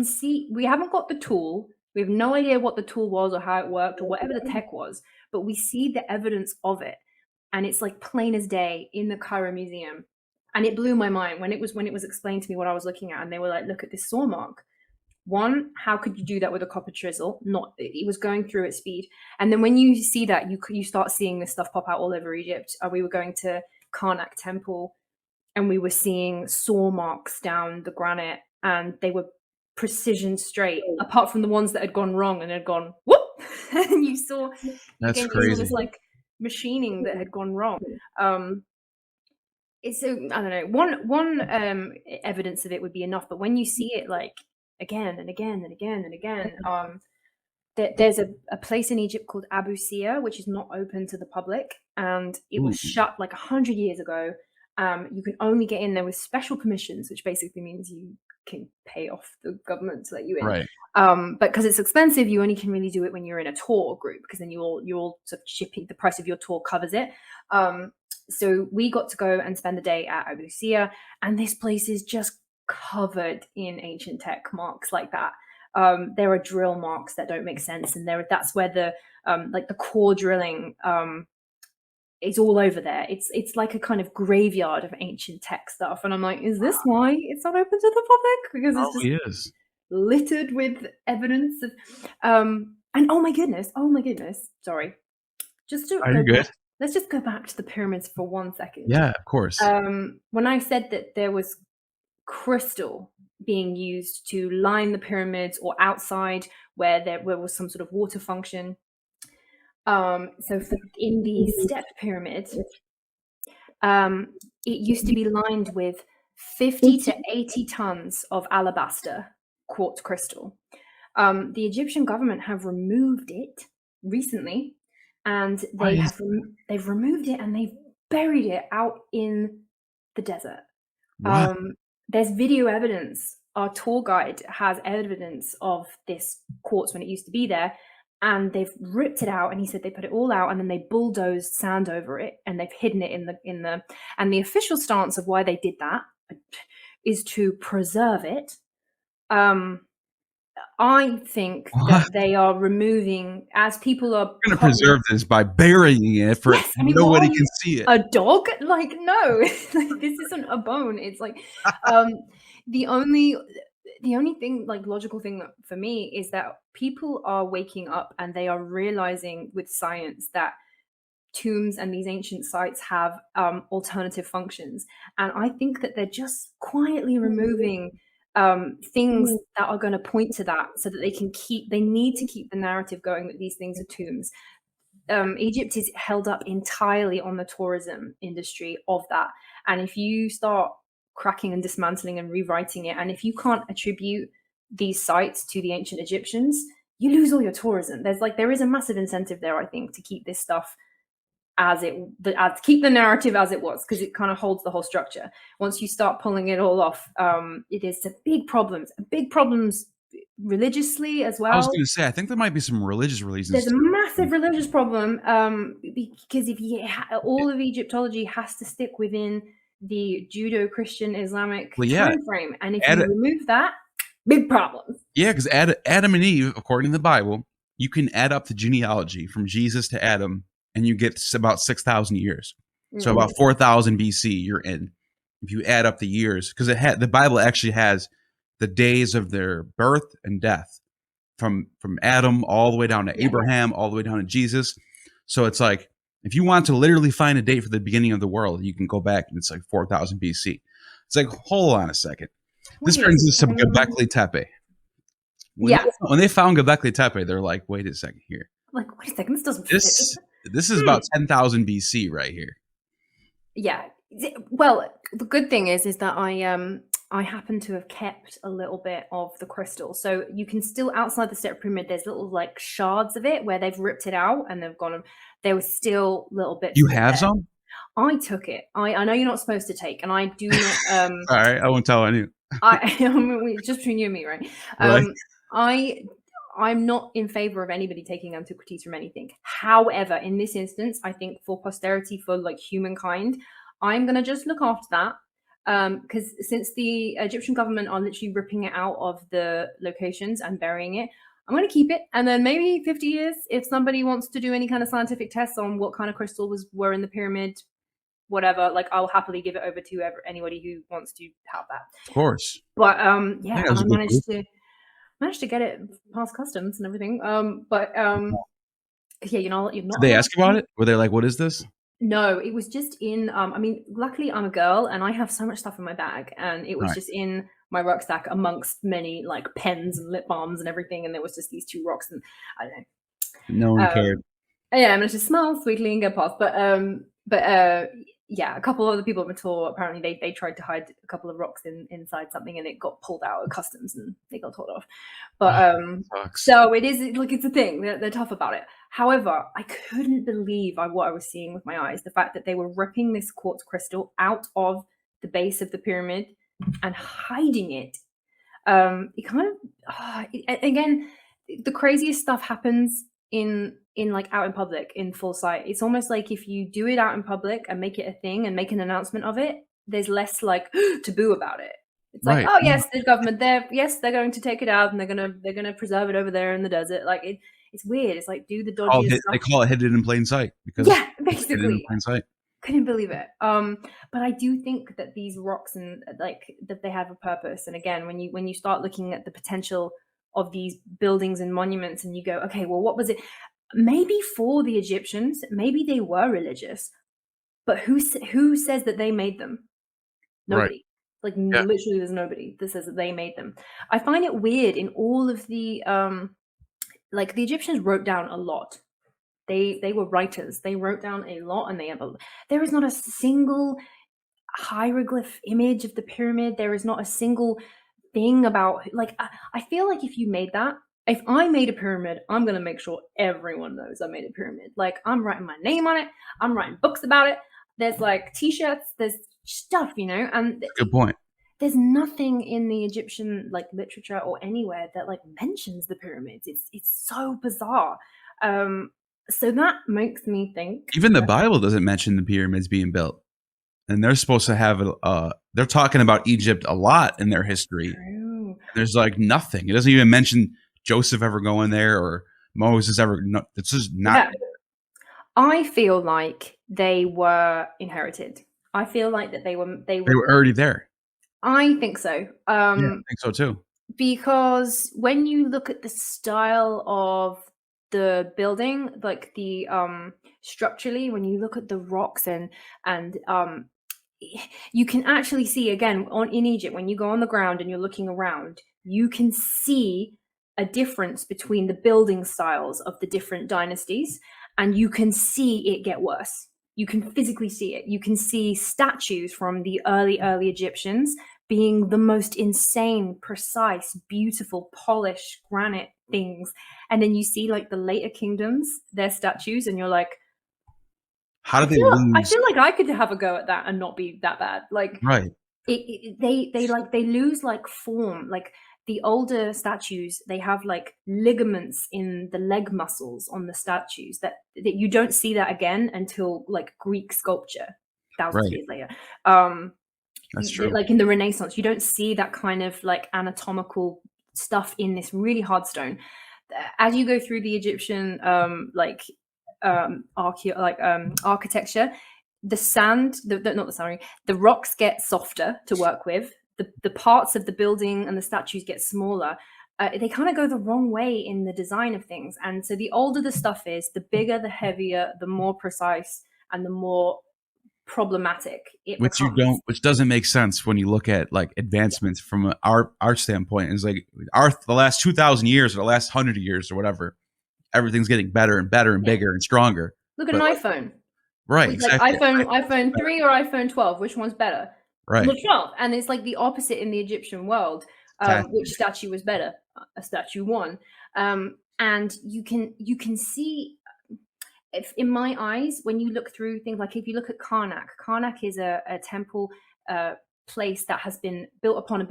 see. We haven't got the tool. We have no idea what the tool was or how it worked or whatever the tech was, but we see the evidence of it. And it's like plain as day in the Cairo Museum. And it blew my mind when it was explained to me what I was looking at, and they were like, look at this saw mark. One, how could you do that with a copper chisel? It was going through at speed. And then when you see that, you start seeing this stuff pop out all over Egypt. We were going to Karnak Temple, and we were seeing saw marks down the granite, and they were precision straight, apart from the ones that had gone wrong and had gone whoop. And you saw
that's crazy.
This like machining that had gone wrong. It's I don't know. One evidence of it would be enough, but when you see it like again and again and again and again, there's a place in Egypt called Abu Sia, which is not open to the public, and it was shut like 100 years ago. You can only get in there with special permissions, which basically means you can pay off the government to let you in.
Right.
But because it's expensive, you only can really do it when you're in a tour group, because then you're all sort of shipping, the price of your tour covers it. So we got to go and spend the day at Abu Sia, and this place is just covered in ancient tech marks like that. There are drill marks that don't make sense, and that's where the the core drilling is all over there. It's like a kind of graveyard of ancient tech stuff, and I'm like, is this why it's not open to the public? Because it's just littered with evidence of and oh my goodness, sorry, let's just go back to the pyramids for 1 second.
Yeah, of course.
When I said that there was crystal being used to line the pyramids, or outside where there was some sort of water function, so in the step pyramid, it used to be lined with 50 to 80 tons of alabaster quartz crystal. The Egyptian government have removed it recently, and they've removed it and they've buried it out in the desert.
What?
There's video evidence. Our tour guide has evidence of this quartz when it used to be there, and they've ripped it out. And he said they put it all out, and then they bulldozed sand over it, and they've hidden it in the. And the official stance of why they did that is to preserve it. I think that they are removing, as people are
going to preserve this by burying it for nobody can see it.
A dog? Like, no, like, this isn't a bone. It's like the only thing, like, logical thing for me is that people are waking up and they are realizing with science that tombs and these ancient sites have alternative functions, and I think that they're just quietly removing things that are going to point to that, so that they need to keep the narrative going that these things are tombs. Egypt is held up entirely on the tourism industry of that, and if you start cracking and dismantling and rewriting it, and if you can't attribute these sites to the ancient Egyptians, you lose all your tourism. There is a massive incentive there, I think, to keep this stuff keep the narrative as it was, because it kind of holds the whole structure. Once you start pulling it all off, it is big problems religiously as well.
I was going to say, I think there might be some religious reasons.
There's a massive religious problem, because all of Egyptology has to stick within the Judeo-Christian Islamic time frame, and if you remove that, big problems.
Yeah, because Adam and Eve, according to the Bible, you can add up the genealogy from Jesus to Adam, and you get about 6,000 years. So about 4,000 BC, you're in. If you add up the years, because the Bible actually has the days of their birth and death, from Adam all the way down to Abraham, all the way down to Jesus. So it's like, if you want to literally find a date for the beginning of the world, you can go back and it's like 4,000 BC. It's like, hold on a second. This brings us to Göbekli Tepe. When they found Göbekli Tepe, they're like, wait a second here.
Like, wait a second, this doesn't
fit. This is about 10,000 BC right here.
Yeah. Well, the good thing is that I happen to have kept a little bit of the crystal. So you can still, outside the Step Pyramid, there's little like shards of it where they've ripped it out and they've gone, there was still little bits.
You have some?
I took it. I know you're not supposed to take, and I do not.
All right, I won't tell anyone.
Just between you and me, right? I'm not in favor of anybody taking antiquities from anything. However, in this instance, I think for posterity, for like humankind, I'm going to just look after that. Because since the Egyptian government are literally ripping it out of the locations and burying it, I'm going to keep it. And then maybe 50 years, if somebody wants to do any kind of scientific tests on what kind of crystals were in the pyramid, whatever, like, I'll happily give it over to anybody who wants to have that.
Of course.
But I managed to get it past customs and everything. You're not.
Did they ask about it? Were they like, "What is this?"
No, it was just in. I mean, luckily I'm a girl and I have so much stuff in my bag, and it was just in my rucksack amongst many like pens and lip balms and everything. And there was just these 2 rocks, and I don't know.
No one cared.
Yeah, I managed to smile sweetly and get past. Yeah, a couple of other people on the tour, apparently they tried to hide a couple of rocks inside something, and it got pulled out of customs and they got told off. But so it is like, it's a thing. They're tough about it. However, I couldn't believe what I was seeing with my eyes. The fact that they were ripping this quartz crystal out of the base of the pyramid and hiding it. It kind of again, the craziest stuff happens in like out in public, in full sight. It's almost like if you do it out in public and make it a thing and make an announcement of it, there's less like taboo about it. It's like, oh yes, the government, they're going to take it out and they're gonna preserve it over there in the desert. Like it's weird. It's like, do the dodgy stuff.
They call it hidden in plain sight, because
basically
hidden in plain sight.
Couldn't believe it. But I do think that these rocks and like that they have a purpose. And again, when you start looking at the potential of these buildings and monuments, and you go, okay, well, what was it? Maybe for the Egyptians, maybe they were religious, but who says that they made them? Nobody. Like literally, there's nobody that says that they made them. I find it weird in all of the like the Egyptians wrote down a lot. They were writers. They wrote down a lot, and there is not a single hieroglyph image of the pyramid. There is not a single thing about, like, I feel like if you made that, if I made a pyramid, I'm going to make sure everyone knows I made a pyramid. Like, I'm writing my name on it. I'm writing books about it. There's like t-shirts, there's stuff, you know, and
Good point.
there's nothing in the Egyptian like literature or anywhere that like mentions the pyramids. It's so bizarre. So that makes me think
Even the Bible doesn't mention the pyramids being built. And they're supposed to have they're talking about Egypt a lot in their history.
True.
There's like nothing. It doesn't even mention Joseph ever going there or Moses ever. No, it's just not.
Yeah. I feel like they were inherited. I feel like that they were
They were already there.
I think so.
Yeah, I think so too.
Because when you look at the style of the building, like the structurally, when you look at the rocks and you can actually see again in Egypt, when you go on the ground and you're looking around, you can see a difference between the building styles of the different dynasties, and you can see it get worse. You can physically see it. You can see statues from the early Egyptians being the most insane, precise, beautiful, polished granite things. And then you see like the later kingdoms, their statues, and you're like,
how did they lose?
I feel like I could have a go at that and not be that bad. Like,
right.
They lose like form. Like the older statues, they have like ligaments in the leg muscles on the statues that you don't see that again until like Greek sculpture thousands of years later.
That's true.
Like in the Renaissance, you don't see that kind of like anatomical stuff in this really hard stone. As you go through the Egyptian architecture, the sand, the rocks get softer to work with. The parts of the building and the statues get smaller. They kind of go the wrong way in the design of things. And so the older the stuff is, the bigger, the heavier, the more precise, and the more problematic it becomes.
Which doesn't make sense when you look at like advancements from our standpoint. It's like the last 2,000 years or the last 100 years or whatever, everything's getting better and better and bigger and stronger.
Look at an iPhone.
Right.
Exactly. Like iPhone 3 or iPhone 12, which one's better?
Right.
The 12. And it's like the opposite in the Egyptian world. Which statue was better? A statue 1. And you can see, if in my eyes, when you look through things, like if you look at Karnak is a temple place that has been built upon.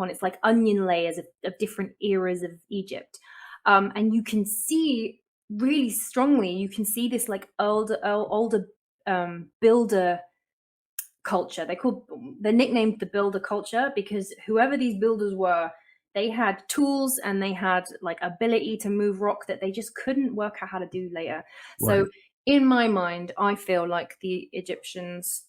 It's like onion layers of different eras of Egypt. And you can see really strongly, you can see this like older builder culture. They're nicknamed the builder culture because whoever these builders were, they had tools and they had like ability to move rock that they just couldn't work out how to do later. Right. So in my mind, I feel like the Egyptians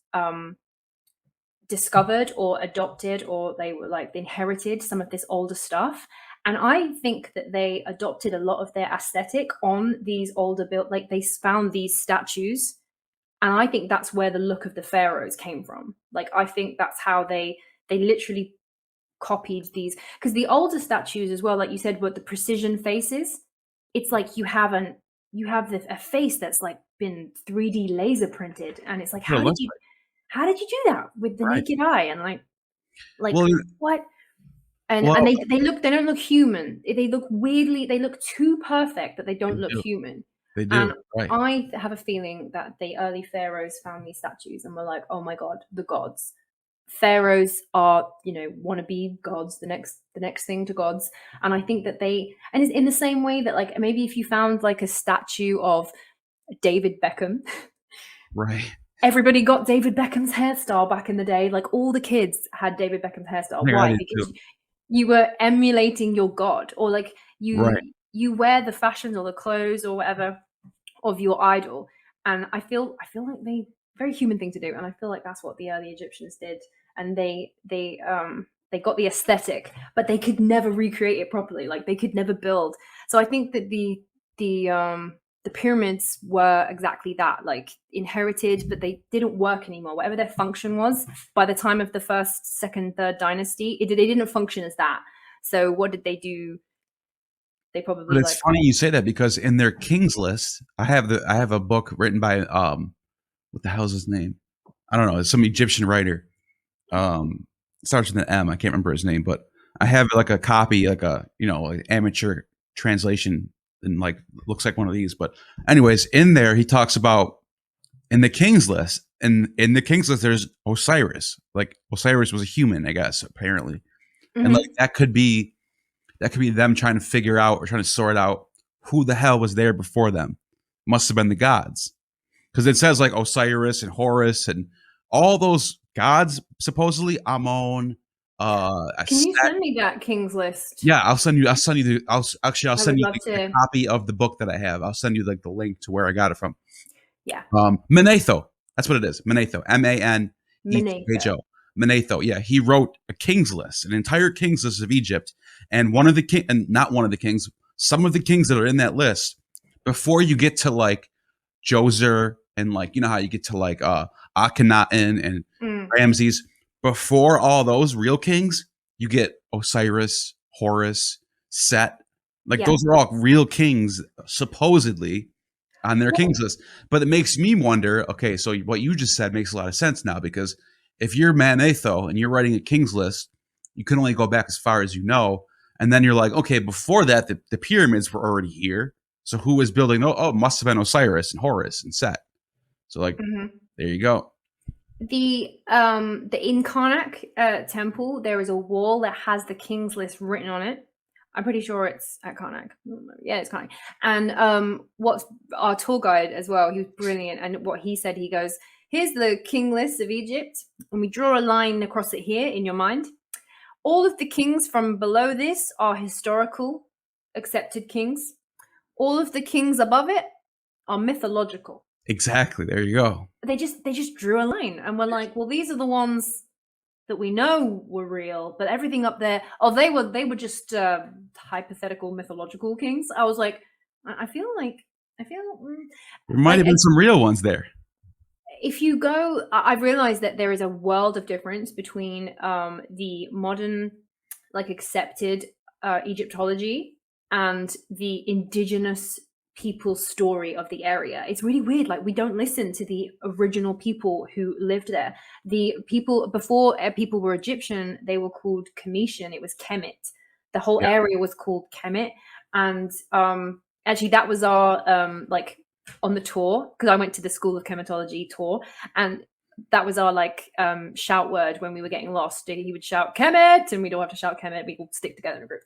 discovered or adopted, or they were like they inherited some of this older stuff. And I think that they adopted a lot of their aesthetic on these older built, like they found these statues. And I think that's where the look of the pharaohs came from. Like, I think that's how they literally copied these, because the older statues as well, like you said, with the precision faces, it's like you have a face that's like been 3D laser printed, and it's like, how did you do that with the naked eye? And like what? And they don't look human. They look weirdly, they look too perfect that they don't look human.
They do.
And I have a feeling that the early pharaohs found these statues and were like, oh my God, the gods. Pharaohs are, want to be gods, the next thing to gods. And I think that and it's in the same way that like maybe if you found like a statue of David Beckham,
right?
Everybody got David Beckham's hairstyle back in the day. Like all the kids had David Beckham's hairstyle. Why? Because you were emulating your god, or like you wear the fashions or the clothes or whatever of your idol. And I feel like very human thing to do, and I feel like that's what the early Egyptians did. And they got the aesthetic, but they could never recreate it properly. Like they could never build. So I think that the pyramids were exactly that, like inherited, but they didn't work anymore. Whatever their function was by the time of the first, second, third dynasty, they didn't function as that. So what did they do? They probably.
But it's funny you say that, because in their kings list, I have a book written by what the hell's his name? I don't know. It's some Egyptian writer. Starts with an M. I can't remember his name, but I have like a copy, like a like amateur translation and like looks like one of these. But anyways, in there he talks about in the King's List, and in the King's List there's Osiris. Like Osiris was a human, I guess, apparently, and like that could be them trying to figure out or trying to sort out who the hell was there before them. Must have been the gods, because it says like Osiris and Horus and all those gods supposedly. Ammon.
Can you send me that King's List?
Yeah, I'll send you. I'll send you I'll send you the copy of the book that I have. I'll send you like the link to where I got it from.
Yeah.
Manetho. That's what it is. Manetho. Manetho. Manetho. Yeah, he wrote a King's List, an entire King's List of Egypt, and some of the kings that are in that list. Before you get to like Djoser and like how you get to like Akhenaten and Ramses. Before all those real kings, you get Osiris, Horus, Set. Like those are all real kings, supposedly, on their King's List. But it makes me wonder, okay, so what you just said makes a lot of sense now, because if you're Manetho and you're writing a King's List, you can only go back as far as you know. And then you're like, okay, before that, the pyramids were already here. So who was building? Oh, it must have been Osiris and Horus and Set. So like, there you go.
The in Karnak temple, there is a wall that has the King's List written on it. I'm pretty sure it's at Karnak. Yeah, it's Karnak. And what's our tour guide as well, he was brilliant. And what he said, he goes, here's the King List of Egypt. And we draw a line across it here in your mind. All of the kings from below this are historical, accepted kings. All of the kings above it are mythological.
Exactly. There you go.
They just drew a line, and we're like, well, these are the ones that we know were real, but everything up there, they were just hypothetical mythological kings. I was like, I feel
there might have been some real ones there.
If you go, I've realized that there is a world of difference between the modern, like accepted Egyptology and the indigenous people's story of the area. It's really weird. Like, we don't listen to the original people who lived there. The people before people were Egyptian, they were called Cometian. It was Kemet. The whole area was called Kemet. And actually that was our like on the tour, because I went to the School of Chematology tour, and that was our like shout word when we were getting lost. He would shout Kemet, and we'd all have to shout Kemet. We would stick together in a group.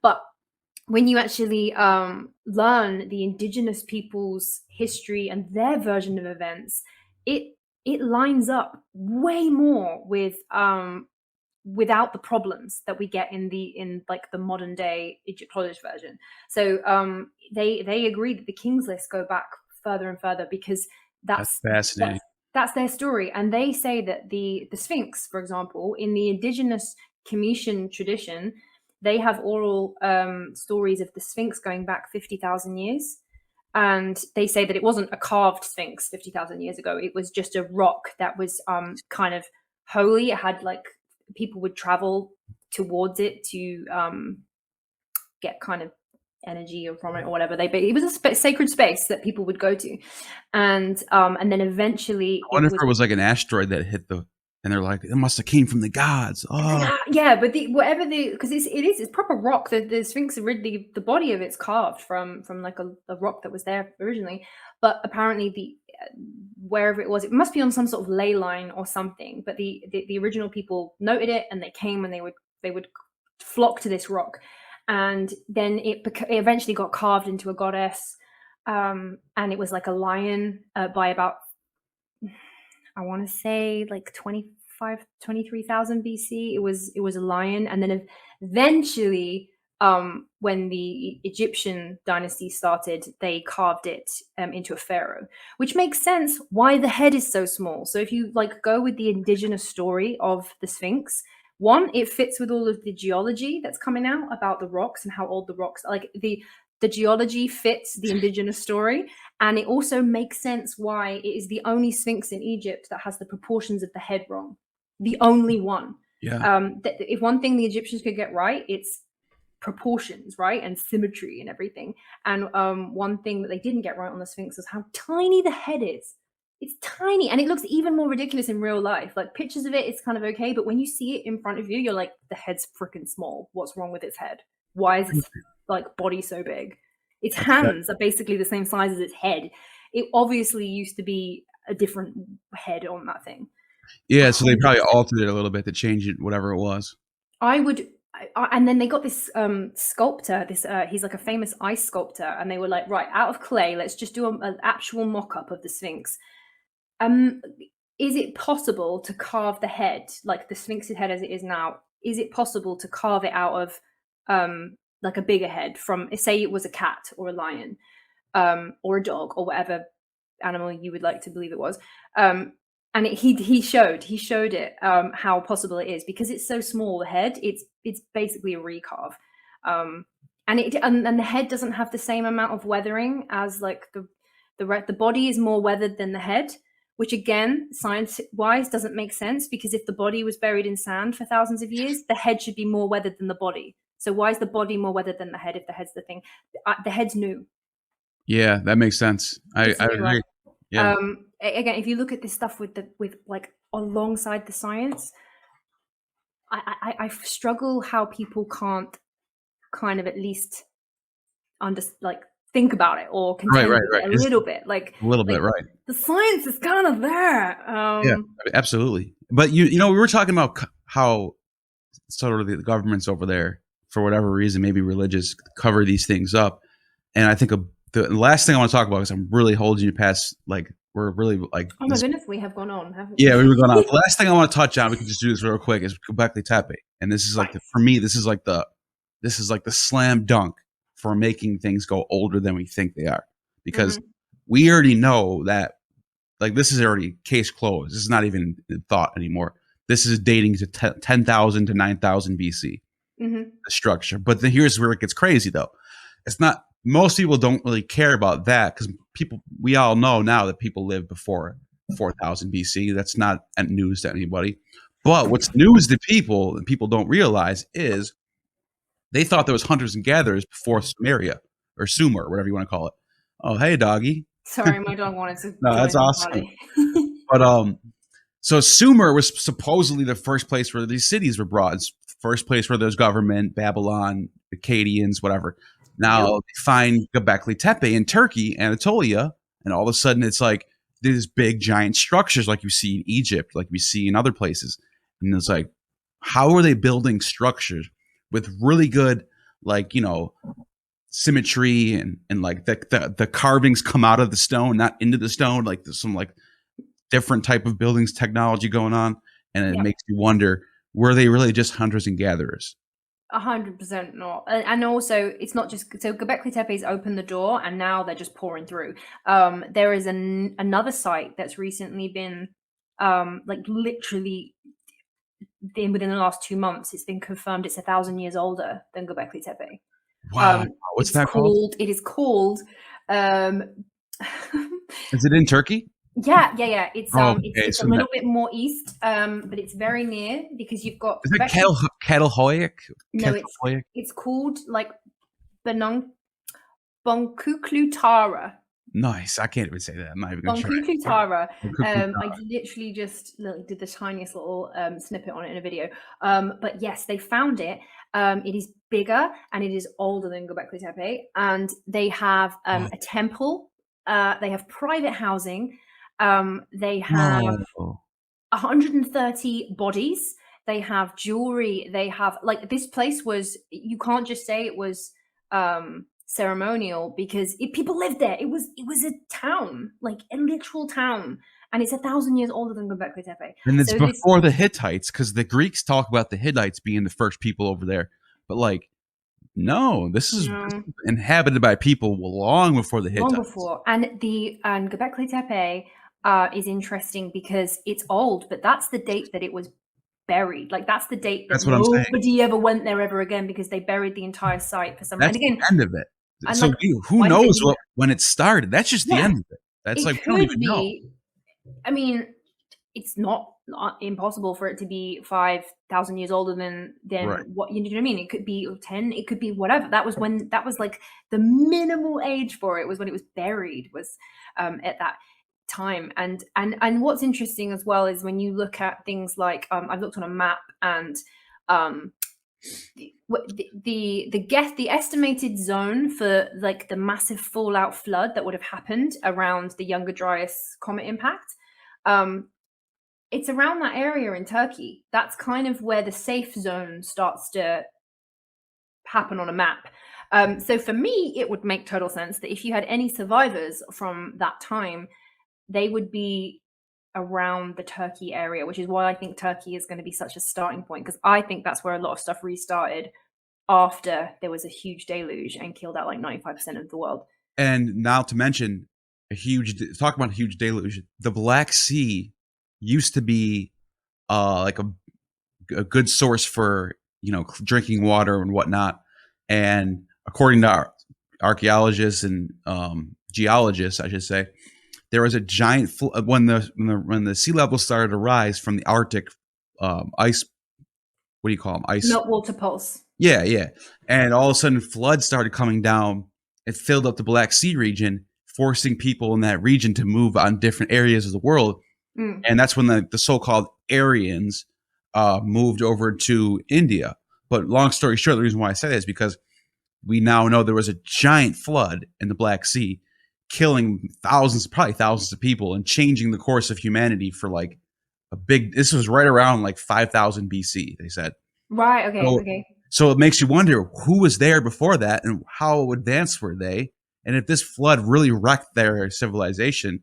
But when you actually learn the indigenous people's history and their version of events, it lines up way more with without the problems that we get in like the modern day Egyptologist version. So they agree that the King's List go back further and further, because that's fascinating. That's their story. And they say that the Sphinx, for example, in the indigenous Cometian tradition, they have oral stories of the Sphinx going back 50,000 years. And they say that it wasn't a carved Sphinx 50,000 years ago. It was just a rock that was kind of holy. It had like, people would travel towards it to get kind of energy from it or whatever. It was a sacred space that people would go to. And then eventually...
I wonder if it was like an asteroid that hit and they're like, it must have came from the gods. Oh,
yeah, but because it's proper rock. The Sphinx originally, the body of it's carved from like a rock that was there originally. But apparently wherever it was, it must be on some sort of ley line or something. But the original people noted it, and they came and they would flock to this rock, and then it eventually got carved into a goddess, and it was like a lion by about, I want to say like 23,000 BC. It was a lion. And then eventually, when the Egyptian dynasty started, they carved it into a pharaoh, which makes sense why the head is so small. So if you like go with the indigenous story of the Sphinx, one, it fits with all of the geology that's coming out about the rocks and how old the rocks are. Like the geology fits the indigenous story, and it also makes sense why it is the only Sphinx in Egypt that has the proportions of the head wrong. The only one.
Yeah.
If one thing the Egyptians could get right, it's proportions, right, and symmetry and everything. And one thing that they didn't get right on the Sphinx is how tiny the head is. It's tiny, and it looks even more ridiculous in real life. Like pictures of it, it's kind of okay, but when you see it in front of you, you're like, the head's freaking small. What's wrong with its head? Why is it? like body so big. Its hands are basically the same size as its head. It obviously used to be a different head on that thing.
Yeah, so they probably altered it a little bit to change it, whatever it was.
And then they got this sculptor, he's like a famous ice sculptor, and they were like, right, out of clay, let's just do an actual mock-up of the Sphinx. Is it possible to carve the head, like the Sphinx's head as it is now, is it possible to carve it out of like a bigger head from, say it was a cat or a lion, or a dog or whatever animal you would like to believe it was? And he showed it how possible it is, because it's so small, the head, it's basically a recarve. And the head doesn't have the same amount of weathering as like the body is more weathered than the head, which again, science-wise, doesn't make sense, because if the body was buried in sand for thousands of years, the head should be more weathered than the body. So why is the body more weathered than the head if the head's the thing? The head's new.
Yeah, that makes sense. I agree. Yeah.
Again, if you look at this stuff with like alongside the science, I struggle how people can't kind of at least think about it or contend with it a little bit. Like
a little bit, right?
The science is kind of there.
Yeah, absolutely. But you know, we were talking about how sort of the governments over there, for whatever reason, maybe religious, cover these things up. And I think the last thing I want to talk about, because I'm really holding you past, like, we're really like.
Oh my goodness, we have gone on, haven't we?
Yeah, we were going on. The last thing I want to touch on, we can just do this real quick, is Göbekli Tepe, and this is like for me, this is like the slam dunk for making things go older than we think they are, because we already know that, like, this is already case closed. This is not even thought anymore. This is dating to 10,000 to 9,000 BC. The structure, but then here's where it gets crazy, though. It's not. Most people don't really care about that, because we all know now that people lived before 4,000 BC. That's not news to anybody. But what's news to people, and people don't realize, is they thought there was hunters and gatherers before Sumeria, or Sumer, whatever you want to call it. Oh, hey, doggy.
Sorry, my dog wanted to.
No, that's awesome. But so Sumer was supposedly the first place where these cities were brought. It's the first place where there's government, Babylon, Akkadians, whatever. Now they find Göbekli Tepe in Turkey, Anatolia, and all of a sudden it's like these big giant structures like you see in Egypt, like we see in other places. And it's like, how are they building structures with really good, like, you know, symmetry and like the carvings come out of the stone, not into the stone, like there's some like different type of buildings technology going on. And it makes you wonder, were they really just hunters and gatherers?
100% not. And also, it's not just, so Göbekli Tepe's opened the door and now they're just pouring through. There is another site that's recently been like literally within the last 2 months, it's been confirmed it's 1,000 years older than Göbekli Tepe.
Wow. What's that called?
It is called
is it in Turkey?
Yeah. It's it's a little bit more east, but it's very near, because you've got.
Is it Ketelhoyuk?
No, it's called like Bonkuklu Tara.
Nice. I can't even say that. I'm not even going to
try. Bonkuklu Tara. I literally just did the tiniest little snippet on it in a video. But yes, they found it. It is bigger and it is older than Göbekli Tepe, and they have a temple. They have private housing. They have 130 bodies. They have jewelry. They have, like, this place was, you can't just say it was ceremonial, because people lived there. It was a town, like a literal town, and it's 1,000 years older than Göbekli Tepe.
And it's before the Hittites, because the Greeks talk about the Hittites being the first people over there, but like, no, this is inhabited by people long before the Hittites.
Long before, and Göbekli Tepe is interesting because it's old, but that's the date that it was buried. Like, that's the date that nobody ever went there ever again, because they buried the entire site for some reason.
That's the end of it. So like, who knows when it started? That's just the end of it. That's like, we don't even know.
I mean, it's not impossible for it to be 5,000 years older than what, you know what I mean? It could be 10, it could be whatever. That was like the minimal age for it, was when it was buried, was at that time. And what's interesting as well is when you look at things like I've looked on a map, and the estimated zone for like the massive fallout flood that would have happened around the Younger Dryas comet impact, it's around that area in Turkey. That's kind of where the safe zone starts to happen on a map. So for me, it would make total sense that if you had any survivors from that time, they would be around the Turkey area, which is why I think Turkey is going to be such a starting point, because I think that's where a lot of stuff restarted after there was a huge deluge and killed out like 95% of the world.
And now to mention talk about a huge deluge. The Black Sea used to be like a good source for, drinking water and whatnot. And according to archaeologists and geologists, I should say, there was a giant when the sea level started to rise from the Arctic ice. What do you call them? Ice
meltwater pulse.
Yeah. And all of a sudden, floods started coming down. It filled up the Black Sea region, forcing people in that region to move on different areas of the world. And that's when the so-called Aryans moved over to India. But long story short, the reason why I say that is because we now know there was a giant flood in the Black Sea, killing probably thousands of people and changing the course of humanity for like this was right around like 5000 BC, they said.
Right, okay.
So it makes you wonder who was there before that and how advanced were they? And if this flood really wrecked their civilization,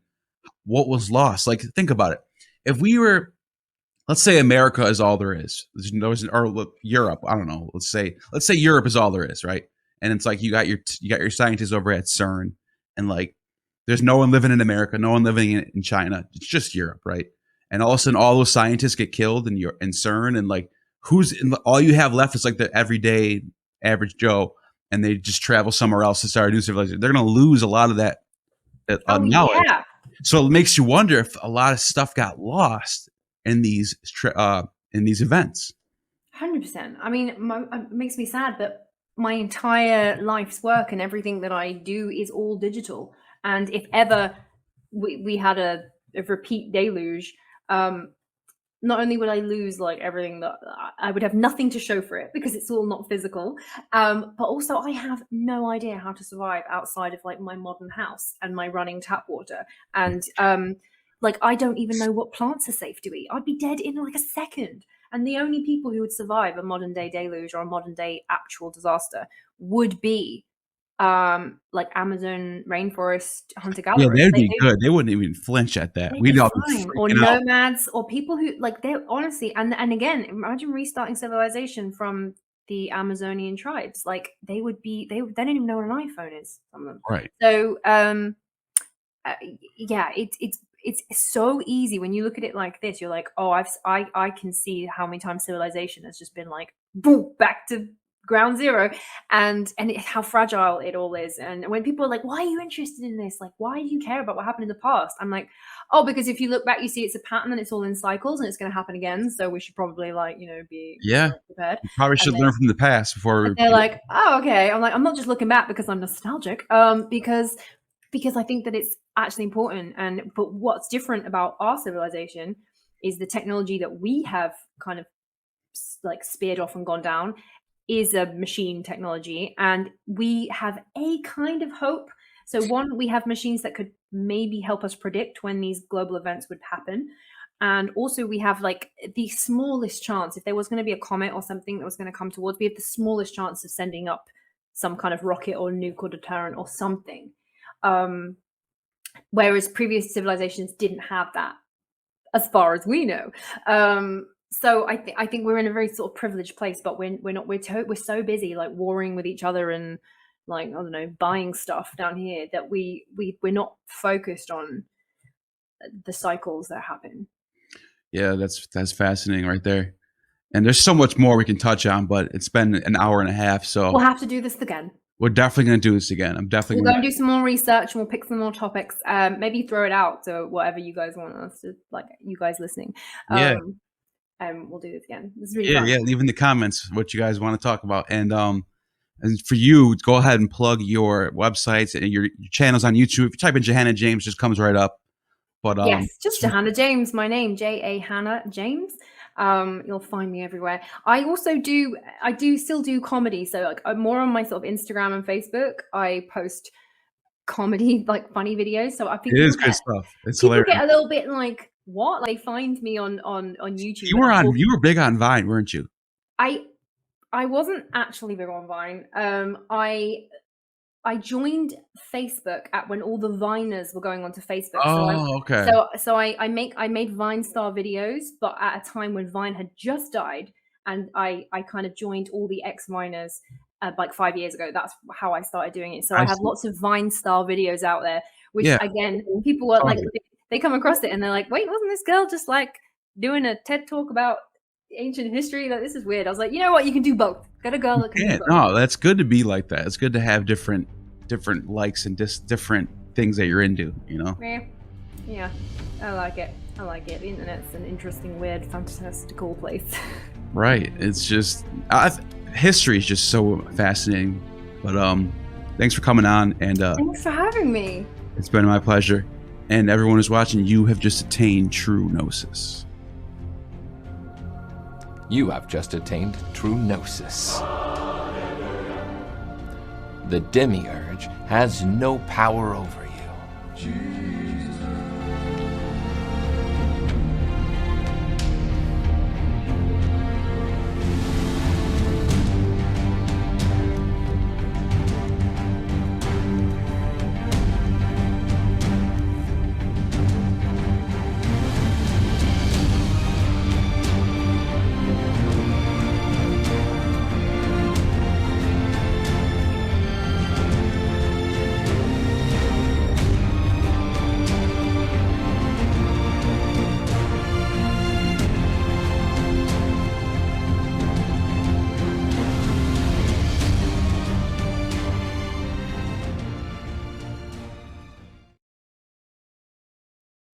what was lost? Like, think about it. If we were, let's say America is all there is, or Europe, I don't know. Let's say Europe is all there is, right? And it's like you got your scientists over at CERN, and like there's no one living in America, no one living in China. It's just Europe, right? And all of a sudden, all those scientists get killed in CERN, and like all you have left is like the everyday average Joe, and they just travel somewhere else to start a new civilization. They're going to lose a lot of that knowledge. Yeah. So it makes you wonder if a lot of stuff got lost in these events.
100%. I mean, it makes me sad that my entire life's work and everything that I do is all digital. And if ever we had a repeat deluge, not only would I lose like everything, that I would have nothing to show for it because it's all not physical, but also I have no idea how to survive outside of like my modern house and my running tap water, and like I don't even know what plants are safe to eat. I'd be dead in like a second. And the only people who would survive a modern day deluge or a modern day actual disaster would be like Amazon rainforest hunter gatherers.
Yeah, they'd be good. They wouldn't even flinch at that. We'd all be
fine. Or nomads, or people who like they're honestly, and again, imagine restarting civilization from the Amazonian tribes. Like they don't even know what an iPhone is. Some of them.
Right.
So yeah, it's so easy when you look at it like this. You're like, oh, I can see how many times civilization has just been like boom, back to ground zero, and how fragile it all is. And when people are like, why are you interested in this? Like, why do you care about what happened in the past? I'm like, oh, because if you look back, you see it's a pattern and it's all in cycles and it's going to happen again. So we should probably be prepared.
You probably should learn from the past before.
They're like, oh, okay. I'm like, I'm not just looking back because I'm nostalgic, because I think that it's actually important. But what's different about our civilization is the technology that we have kind of like speared off and gone down is a machine technology, and we have a kind of hope. So one, we have machines that could maybe help us predict when these global events would happen. And also we have like the smallest chance, if there was going to be a comet or something that was going to come towards, we have the smallest chance of sending up some kind of rocket or nuke or deterrent or something. Whereas previous civilizations didn't have that, as far as we know. So I think we're in a very sort of privileged place, but we're not. We're so busy like warring with each other and like, I don't know, buying stuff down here that we're not focused on the cycles that happen.
Yeah, that's fascinating right there. And there's so much more we can touch on, but it's been an hour and a half, so
we'll have to do this again.
We're definitely going to do this again. We'll
go and do some more research, and we'll pick some more topics. Maybe throw it out to whatever you guys want us to, like you guys listening. We'll do this again. This is really fun.
Yeah. Leave in the comments what you guys want to talk about, and for you, go ahead and plug your websites and your channels on YouTube. If you type in Jahannah James, just comes right up. But
yes, just Jahannah James, my name, Jahannah James. You'll find me everywhere. I do still do comedy. So like I'm more on my sort of Instagram and Facebook. I post comedy, like funny videos. So I think
It is good stuff. It's
people
hilarious.
get a little bit like, what? Like, find me on YouTube.
You were big on Vine, weren't you?
I wasn't actually big on Vine. I joined Facebook when all the Viners were going onto Facebook.
Okay.
So I made Vine star videos, but at a time when Vine had just died, and I kind of joined all the ex-Viners like 5 years ago. That's how I started doing it. So I have lots of Vine style videos out there, which again, people were like, they come across it and they're like, wait, wasn't this girl just like doing a TED talk about ancient history? Like, this is weird. I was like, you know what, you can do both. Got a girl that can do both.
No, that's good to be like that. It's good to have different likes and different things that you're into, you know.
Yeah, I like it. The internet's an interesting, weird, fantastical place.
Right. It's just history is just so fascinating. But thanks for coming on, and
thanks for having me.
It's been my pleasure. And everyone who's watching, you have just attained true gnosis.
You have just attained true gnosis. The demiurge has no power over you.